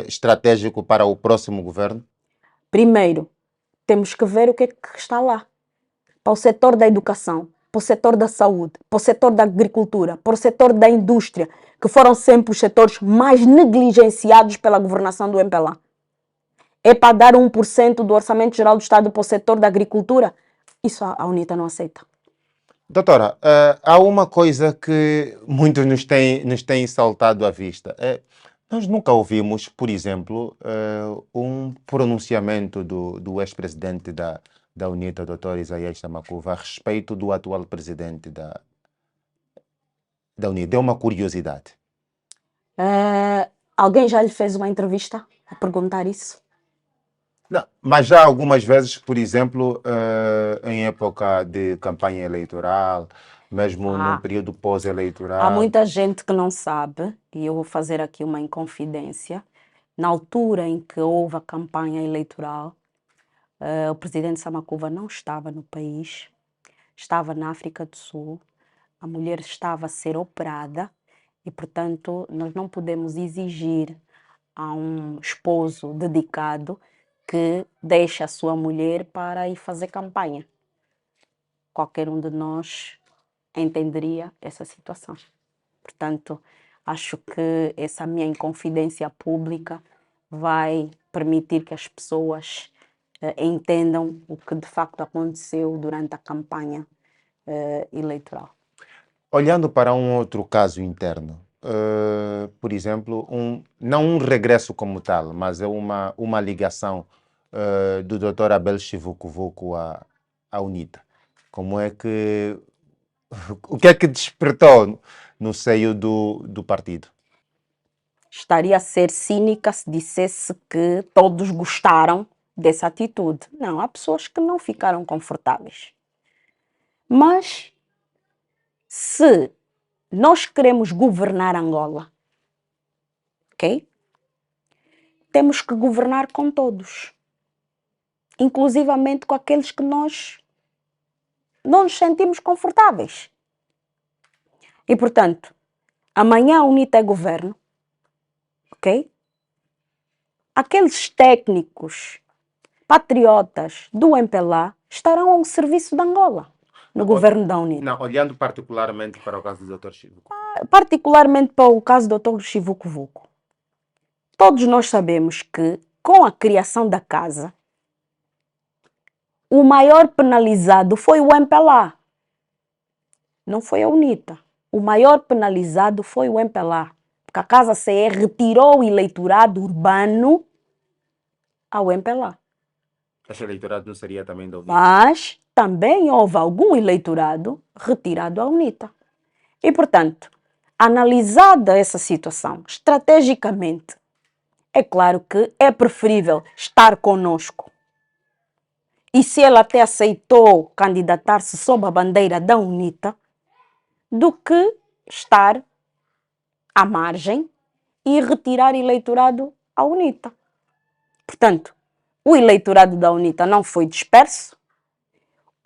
Speaker 1: estratégico para o próximo governo?
Speaker 2: Primeiro, temos que ver o que é que está lá. Para o setor da educação, para o setor da saúde, para o setor da agricultura, para o setor da indústria, que foram sempre os setores mais negligenciados pela governação do MPLA. É para dar 1% do Orçamento Geral do Estado para o setor da agricultura? Isso a UNITA não aceita.
Speaker 1: Doutora, há uma coisa que muitos nos têm saltado à vista. Nós nunca ouvimos, por exemplo, um pronunciamento do ex-presidente da UNITA, Dr. Isaías Samakuva, a respeito do atual presidente da UNITA. Deu uma curiosidade.
Speaker 2: Alguém já lhe fez uma entrevista a perguntar isso?
Speaker 1: Não, mas já algumas vezes, por exemplo, em época de campanha eleitoral, mesmo num
Speaker 2: Ah,
Speaker 1: período
Speaker 2: há
Speaker 1: pós-eleitoral.
Speaker 2: muita gente que não sabe, e eu vou fazer aqui uma inconfidência. Na altura em que houve a campanha eleitoral, o presidente Samakuva não estava no país, estava na África do Sul, a mulher estava a ser operada e, portanto, nós não podemos exigir a um esposo dedicado que deixe a sua mulher para ir fazer campanha. Qualquer um de nós entenderia essa situação. Portanto, acho que essa minha inconfidência pública vai permitir que as pessoas entendam o que de facto aconteceu durante a campanha eleitoral.
Speaker 1: Olhando para um outro caso interno, por exemplo, não um regresso como tal, mas é uma ligação do Dr. Abel Chivukuvuku à UNITA. Como é que, o que é que despertou no seio do partido?
Speaker 2: Estaria a ser cínica se dissesse que todos gostaram dessa atitude. Não, há pessoas que não ficaram confortáveis. Mas se nós queremos governar Angola, ok? Temos que governar com todos, inclusivamente com aqueles que nós não nos sentimos confortáveis. E, portanto, amanhã a UNITA é governo, ok? Aqueles técnicos patriotas do MPLA estarão ao serviço de Angola, no governo da UNITA.
Speaker 1: Não, olhando particularmente para o caso do Dr. Chivukuvuku.
Speaker 2: Particularmente para o caso do Dr. Chivukuvuku. Todos nós sabemos que, com a criação da casa, o maior penalizado foi o MPLA. Não foi a UNITA. O maior penalizado foi o MPLA. Porque a Casa CE retirou o eleitorado urbano ao MPLA.
Speaker 1: Esse eleitorado não seria também da UNITA?
Speaker 2: Mas também houve algum eleitorado retirado à UNITA. E, portanto, analisada essa situação estrategicamente, é claro que é preferível estar conosco. E se ele até aceitou candidatar-se sob a bandeira da UNITA, do que estar à margem e retirar eleitorado à UNITA. Portanto, o eleitorado da UNITA não foi disperso,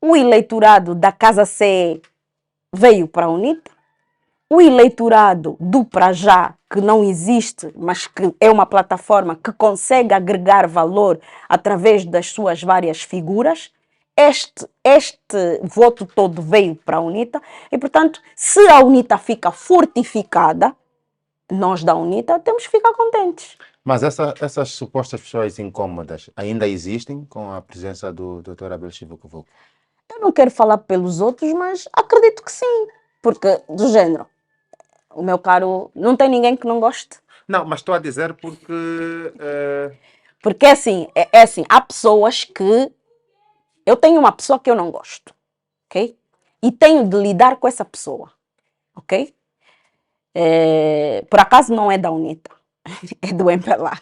Speaker 2: o eleitorado da Casa CE veio para a UNITA, o eleitorado do Para Já, que não existe, mas que é uma plataforma que consegue agregar valor através das suas várias figuras, este voto todo veio para a UNITA e, portanto, se a UNITA fica fortificada, nós da UNITA temos que ficar contentes.
Speaker 1: Mas essas supostas pessoas incômodas ainda existem com a presença do Dr. Abel Chivukuvuku?
Speaker 2: Eu não quero falar pelos outros, mas acredito que sim, porque do género, o meu caro, não tem ninguém que não goste.
Speaker 1: Não, mas estou a dizer porque...
Speaker 2: Porque assim, assim, há pessoas que... Eu tenho uma pessoa que eu não gosto, ok? E tenho de lidar com essa pessoa, ok? Por acaso não é da UNITA, é do MPLA.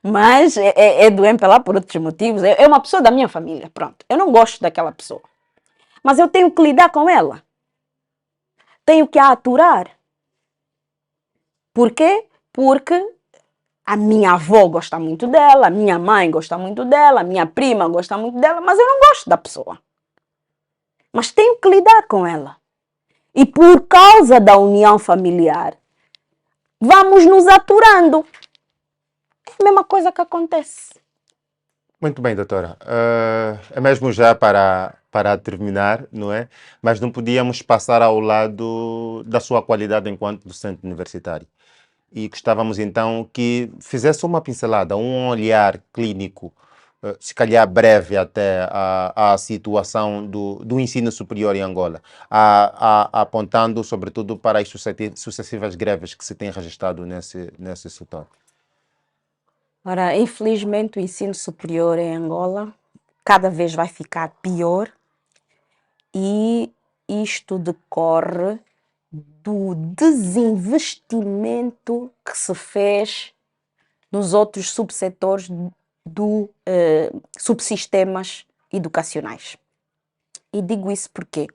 Speaker 2: Mas é do MPLA por outros motivos. É uma pessoa da minha família, pronto. Eu não gosto daquela pessoa. Mas eu tenho que lidar com ela. Tenho que a aturar. Por quê? Porque a minha avó gosta muito dela, a minha mãe gosta muito dela, a minha prima gosta muito dela, mas eu não gosto da pessoa. Mas tenho que lidar com ela. E por causa da união familiar, vamos nos aturando. É a mesma coisa que acontece.
Speaker 1: Muito bem, doutora. É mesmo já para terminar, não é? Mas não podíamos passar ao lado da sua qualidade enquanto docente universitário. E gostávamos então que fizesse uma pincelada, um olhar clínico se calhar breve até, a situação do ensino superior em Angola, apontando sobretudo para as sucessivas greves que se têm registrado nesse setor?
Speaker 2: Ora, infelizmente o ensino superior em Angola cada vez vai ficar pior e isto decorre do desinvestimento que se fez nos outros subsetores do subsistemas educacionais. E digo isso porque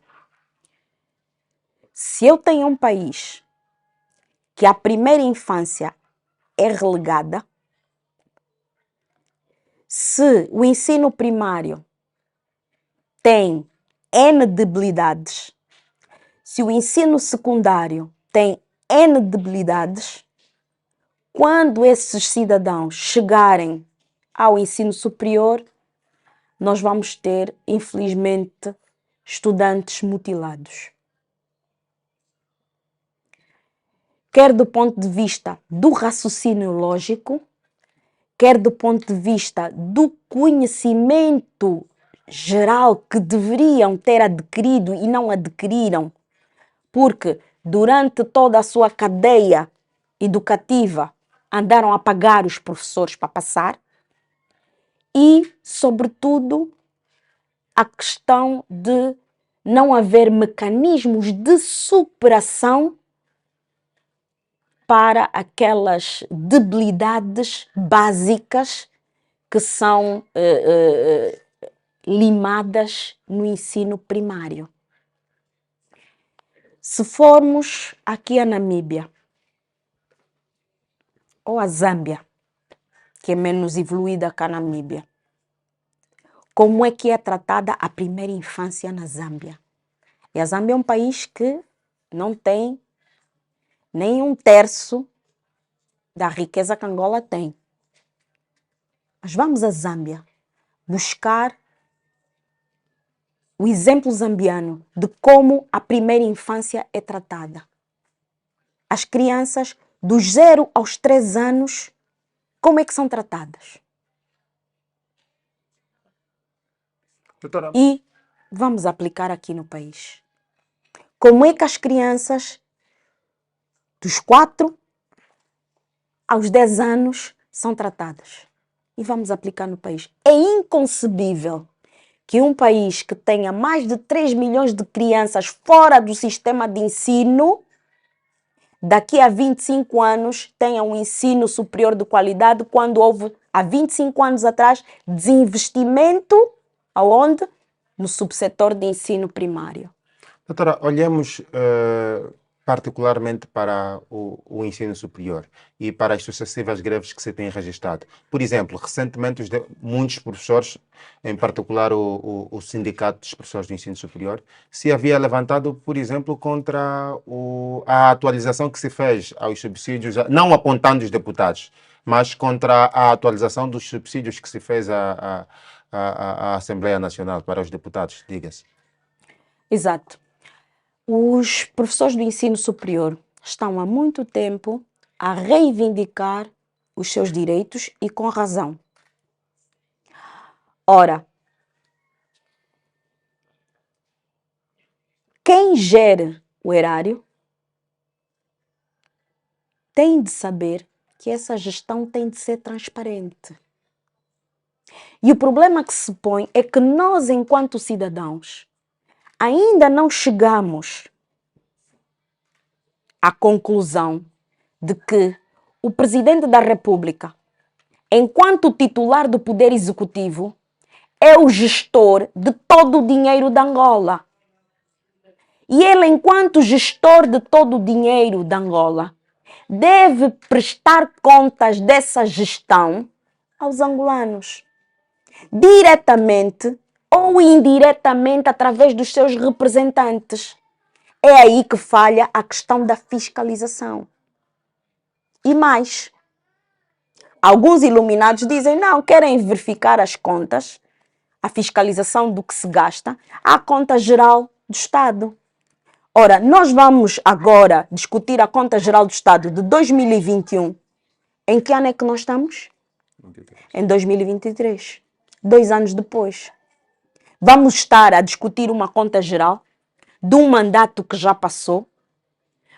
Speaker 2: se eu tenho um país que a primeira infância é relegada, se o ensino primário tem N debilidades, se o ensino secundário tem N debilidades, quando esses cidadãos chegarem ao ensino superior, nós vamos ter, infelizmente, estudantes mutilados. Quer do ponto de vista do raciocínio lógico, quer do ponto de vista do conhecimento geral que deveriam ter adquirido e não adquiriram, porque durante toda a sua cadeia educativa andaram a pagar os professores para passar e, sobretudo, a questão de não haver mecanismos de superação para aquelas debilidades básicas que são limadas no ensino primário. Se formos aqui a Namíbia ou a Zâmbia, que é menos evoluída que a Namíbia, como é que é tratada a primeira infância na Zâmbia? E a Zâmbia é um país que não tem nem um terço da riqueza que Angola tem. Mas vamos à Zâmbia buscar o exemplo zambiano de como a primeira infância é tratada. As crianças dos 0 aos 3 anos, como é que são tratadas?
Speaker 1: Doutora,
Speaker 2: E vamos aplicar aqui no país. Como é que as crianças dos 4 aos 10 anos são tratadas? E vamos aplicar no país. É inconcebível que um país que tenha mais de 3 milhões de crianças fora do sistema de ensino, daqui a 25 anos tenha um ensino superior de qualidade, quando houve, há 25 anos atrás, desinvestimento, aonde? No subsetor de ensino primário.
Speaker 1: doutora, olhemos particularmente para o ensino superior e para as sucessivas greves que se têm registrado. Por exemplo, recentemente muitos professores, em particular o Sindicato dos Professores do Ensino Superior, se havia levantado, por exemplo, contra a atualização que se fez aos subsídios, não apontando os deputados, mas contra a atualização dos subsídios que se fez à Assembleia Nacional para os deputados, diga-se.
Speaker 2: Exato. Os professores do ensino superior estão há muito tempo a reivindicar os seus direitos e com razão. Ora, quem gere o erário tem de saber que essa gestão tem de ser transparente. E o problema que se põe é que nós, enquanto cidadãos, ainda não chegamos à conclusão de que o Presidente da República, enquanto titular do Poder Executivo, é o gestor de todo o dinheiro de Angola. E ele, enquanto gestor de todo o dinheiro de Angola, deve prestar contas dessa gestão aos angolanos, diretamente ou indiretamente através dos seus representantes. É aí que falha a questão da fiscalização. E mais, alguns iluminados dizem, não, querem verificar as contas, a fiscalização do que se gasta, à conta geral do Estado. Ora, nós vamos agora discutir a conta geral do Estado de 2021. Em que ano é que nós estamos? Em 2023. 2 anos depois. Vamos estar a discutir uma conta geral de um mandato que já passou,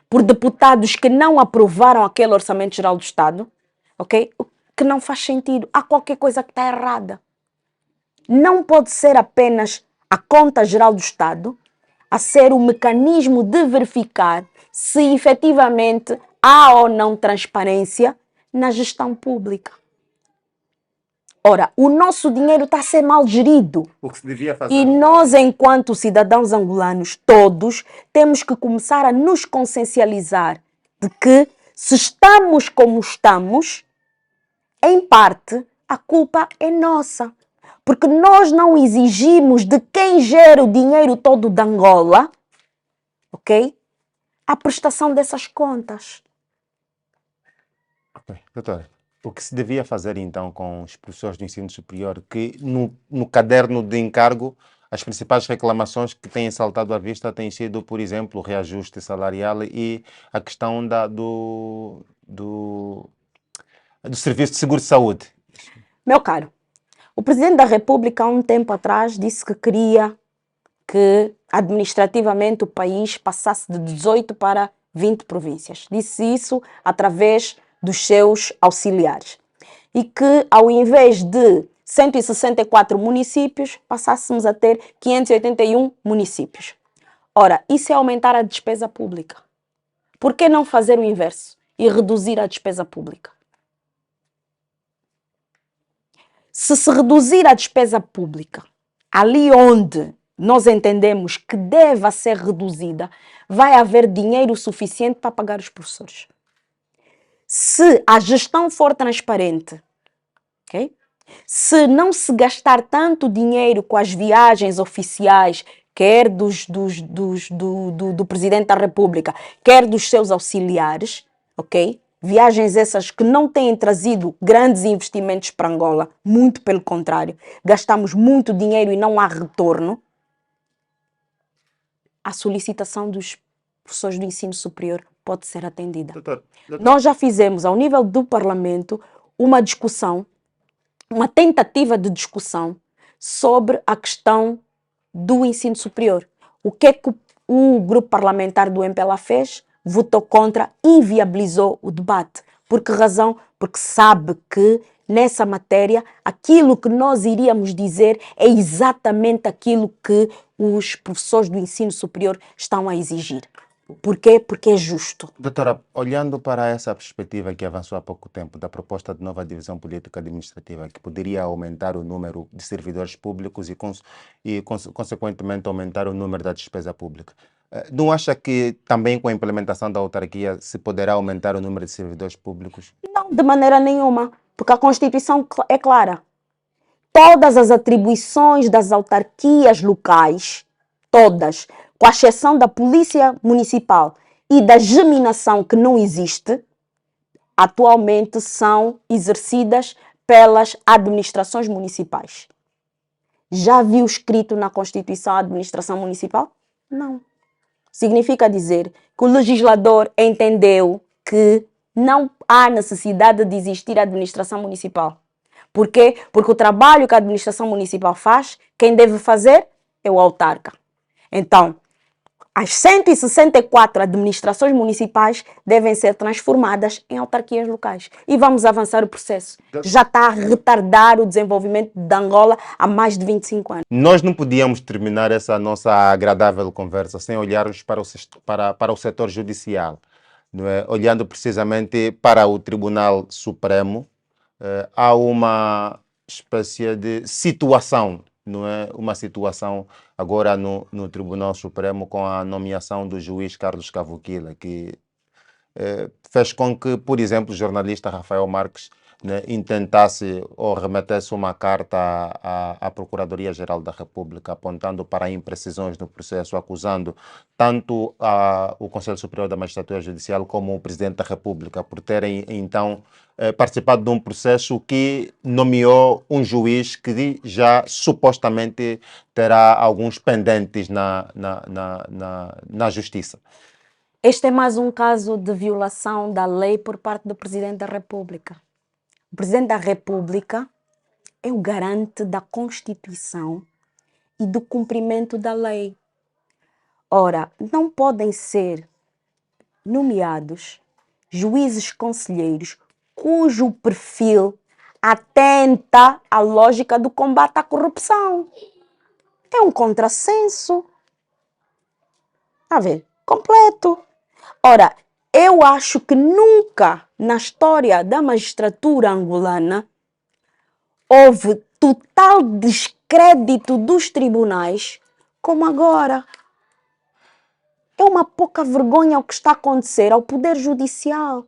Speaker 2: por deputados que não aprovaram aquele Orçamento Geral do Estado, ok? O que não faz sentido. Há qualquer coisa que está errada. Não pode ser apenas a conta geral do Estado a ser o mecanismo de verificar se efetivamente há ou não transparência na gestão pública. Ora, o nosso dinheiro está a ser mal gerido.
Speaker 1: O que se devia fazer?
Speaker 2: E nós, enquanto cidadãos angolanos, todos, temos que começar a nos consciencializar de que, se estamos como estamos, em parte, a culpa é nossa. Porque nós não exigimos de quem gera o dinheiro todo de Angola, ok? A prestação dessas contas.
Speaker 1: Ok, doutora. O que se devia fazer então com os professores do ensino superior que no caderno de encargo as principais reclamações que têm saltado à vista têm sido, por exemplo, o reajuste salarial e a questão do serviço de seguro-saúde.
Speaker 2: Meu caro, o Presidente da República há um tempo atrás disse que queria que administrativamente o país passasse de 18 para 20 províncias. Disse isso através dos seus auxiliares. E que ao invés de 164 municípios, passássemos a ter 581 municípios. Ora, isso é aumentar a despesa pública. Por que não fazer o inverso e reduzir a despesa pública? Se reduzir a despesa pública, ali onde nós entendemos que deve ser reduzida, vai haver dinheiro suficiente para pagar os professores. Se a gestão for transparente, okay? Se não se gastar tanto dinheiro com as viagens oficiais, quer do Presidente da República, quer dos seus auxiliares, ok? Viagens essas que não têm trazido grandes investimentos para Angola, muito pelo contrário, gastamos muito dinheiro e não há retorno. A solicitação dos professores do ensino superior pode ser atendida.
Speaker 1: Doutor.
Speaker 2: Nós já fizemos, ao nível do Parlamento, uma discussão, uma tentativa de discussão sobre a questão do ensino superior. O que é que o grupo parlamentar do MPLA fez? Votou contra, inviabilizou o debate. Por que razão? Porque sabe que nessa matéria aquilo que nós iríamos dizer é exatamente aquilo que os professores do ensino superior estão a exigir. Por quê? Porque é justo.
Speaker 1: Doutora, olhando para essa perspectiva que avançou há pouco tempo, da proposta de nova divisão política administrativa, que poderia aumentar o número de servidores públicos e consequentemente, aumentar o número da despesa pública, não acha que também com a implementação da autarquia se poderá aumentar o número de servidores públicos?
Speaker 2: Não, de maneira nenhuma, porque a Constituição é clara. Todas as atribuições das autarquias locais, todas, com a exceção da Polícia Municipal e da geminação que não existe, atualmente são exercidas pelas administrações municipais. Já viu escrito na Constituição a administração municipal? Não. Significa dizer que o legislador entendeu que não há necessidade de existir a administração municipal. Por quê? Porque o trabalho que a administração municipal faz, quem deve fazer é o autarca. Então, as 164 administrações municipais devem ser transformadas em autarquias locais. E vamos avançar o processo. Já está a retardar o desenvolvimento de Angola há mais de 25 anos.
Speaker 1: Nós não podíamos terminar essa nossa agradável conversa sem olharmos para o setor judicial, não é? Olhando precisamente para o Tribunal Supremo, há uma espécie de situação, não é? Uma situação agora no Tribunal Supremo com a nomeação do juiz Carlos Cavoquila, que fez com que, por exemplo, o jornalista Rafael Marques, né, intentasse ou remetesse uma carta à Procuradoria-Geral da República apontando para imprecisões no processo, acusando tanto o Conselho Superior da Magistratura Judicial como o Presidente da República por terem, então, participado de um processo que nomeou um juiz que já supostamente terá alguns pendentes na Justiça.
Speaker 2: Este é mais um caso de violação da lei por parte do Presidente da República. O Presidente da República é o garante da Constituição e do cumprimento da lei. Ora, não podem ser nomeados juízes conselheiros cujo perfil atenta à lógica do combate à corrupção. É um contrassenso. Está a ver? Completo. Ora, eu acho que nunca na história da magistratura angolana houve total descrédito dos tribunais como agora. É uma pouca vergonha o que está a acontecer ao Poder Judicial.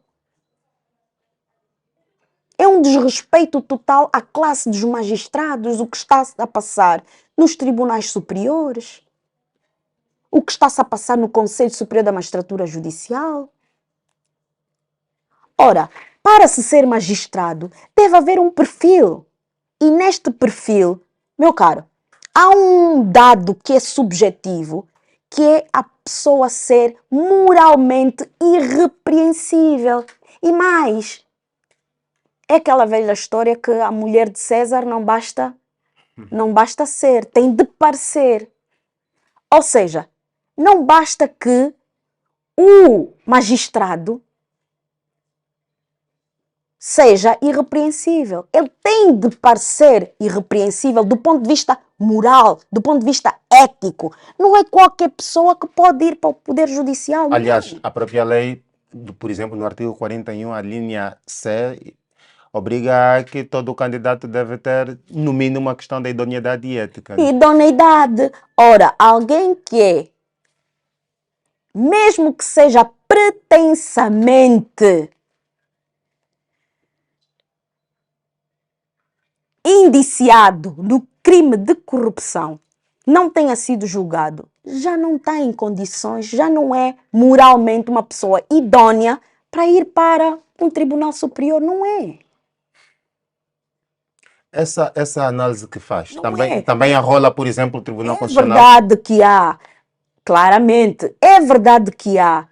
Speaker 2: É um desrespeito total à classe dos magistrados, o que está a passar nos tribunais superiores, o que está-se a passar no Conselho Superior da Magistratura Judicial. Ora, para se ser magistrado, deve haver um perfil. E neste perfil, meu caro, há um dado que é subjetivo, que é a pessoa ser moralmente irrepreensível. E mais, é aquela velha história que a mulher de César não basta ser, tem de parecer. Ou seja, não basta que o magistrado seja irrepreensível. Ele tem de parecer irrepreensível do ponto de vista moral, do ponto de vista ético. Não é qualquer pessoa que pode ir para o Poder Judicial.
Speaker 1: Aliás, a própria lei, por exemplo, no artigo 41, a linha C, obriga a que todo candidato deve ter, no mínimo, uma questão da idoneidade ética.
Speaker 2: Idoneidade. Ora, alguém que é, mesmo que seja pretensamente indiciado no crime de corrupção, não tenha sido julgado, já não está em condições, já não é moralmente uma pessoa idônea para ir para um tribunal superior, não é?
Speaker 1: Essa análise que faz,
Speaker 2: Não
Speaker 1: também,
Speaker 2: é.
Speaker 1: também arrola, por exemplo, o Tribunal
Speaker 2: É
Speaker 1: Constitucional.
Speaker 2: verdade que há, claramente, é verdade que há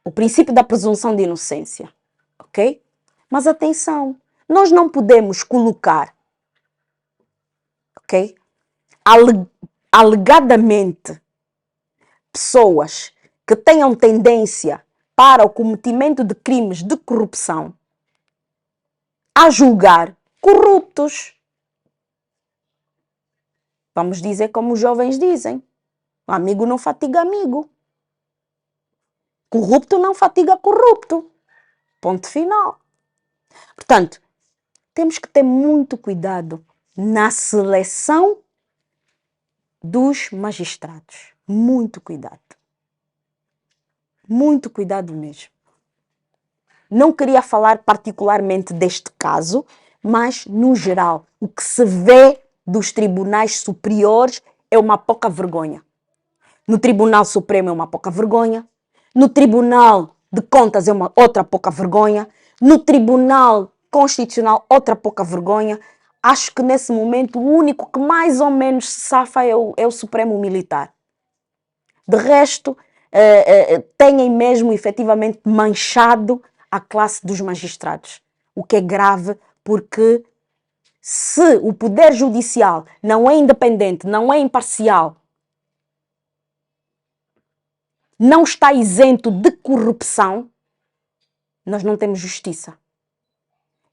Speaker 2: o princípio da presunção de inocência, ok? Mas atenção, nós não podemos colocar, ok? Alegadamente, pessoas que tenham tendência para o cometimento de crimes de corrupção a julgar corruptos. Vamos dizer como os jovens dizem: amigo não fatiga amigo. Corrupto não fatiga corrupto. Ponto final. Portanto, temos que ter muito cuidado na seleção dos magistrados. Muito cuidado. Muito cuidado mesmo. Não queria falar particularmente deste caso, mas, no geral, o que se vê dos tribunais superiores é uma pouca vergonha. No Tribunal Supremo é uma pouca vergonha. No Tribunal de Contas é uma outra pouca vergonha. No Tribunal Constitucional, outra pouca vergonha. Acho que nesse momento o único que mais ou menos se safa é o Supremo Militar. De resto, têm mesmo efetivamente manchado a classe dos magistrados. O que é grave, porque se o Poder Judicial não é independente, não é imparcial, não está isento de corrupção, nós não temos justiça.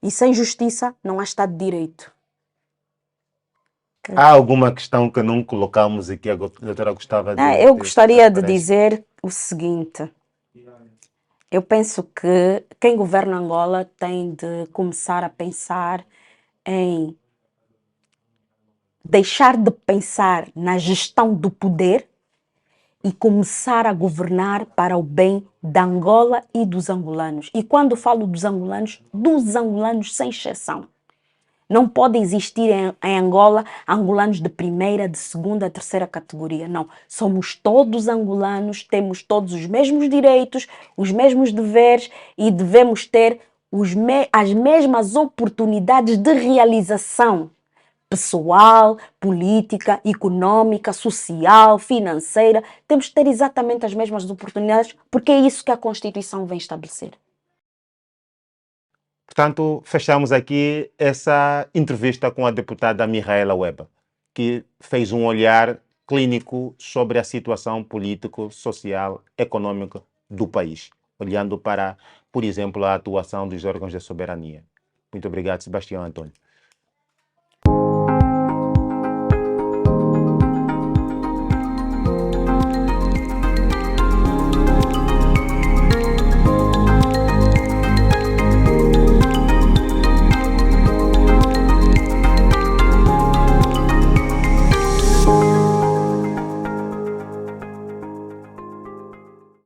Speaker 2: E sem justiça não há Estado de Direito.
Speaker 1: Há alguma questão que não colocamos e que a doutora gostava de...
Speaker 2: Eu gostaria de dizer o seguinte. Eu penso que quem governa Angola tem de começar a pensar em deixar de pensar na gestão do poder e começar a governar para o bem da Angola e dos angolanos. E quando falo dos angolanos sem exceção. Não pode existir em Angola angolanos de primeira, de segunda, terceira categoria. Não. Somos todos angolanos, temos todos os mesmos direitos, os mesmos deveres e devemos ter as mesmas oportunidades de realização pessoal, política, econômica, social, financeira. Temos de ter exatamente as mesmas oportunidades, porque é isso que a Constituição vem estabelecer.
Speaker 1: portanto, fechamos aqui essa entrevista com a deputada Mihaela Weber, que fez um olhar clínico sobre a situação político, social, econômica do país, olhando para, por exemplo, a atuação dos órgãos de soberania. Muito obrigado, Sebastião Antônio.